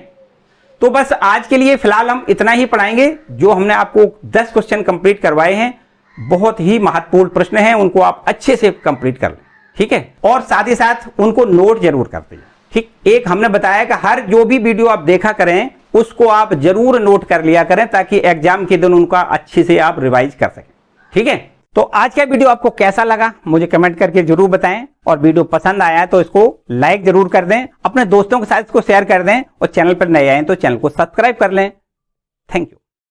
तो बस आज के लिए फिलहाल हम इतना ही पढ़ाएंगे। जो हमने आपको 10 क्वेश्चन कंप्लीट करवाए हैं, बहुत ही महत्वपूर्ण प्रश्न हैं, उनको आप अच्छे से कंप्लीट कर लें। ठीक है, और साथ ही साथ उनको नोट जरूर करते हैं। ठीक, एक हमने बताया कि हर जो भी वीडियो आप देखा करें उसको आप जरूर नोट कर लिया करें, ताकि एग्जाम के दिन उनका अच्छे से आप रिवाइज कर सकें। ठीक है, तो आज का वीडियो आपको कैसा लगा मुझे कमेंट करके जरूर बताएं, और वीडियो पसंद आया है तो इसको लाइक जरूर कर दें, अपने दोस्तों के साथ इसको शेयर कर दें, और चैनल पर नए आए तो चैनल को सब्सक्राइब कर लें। Thank you.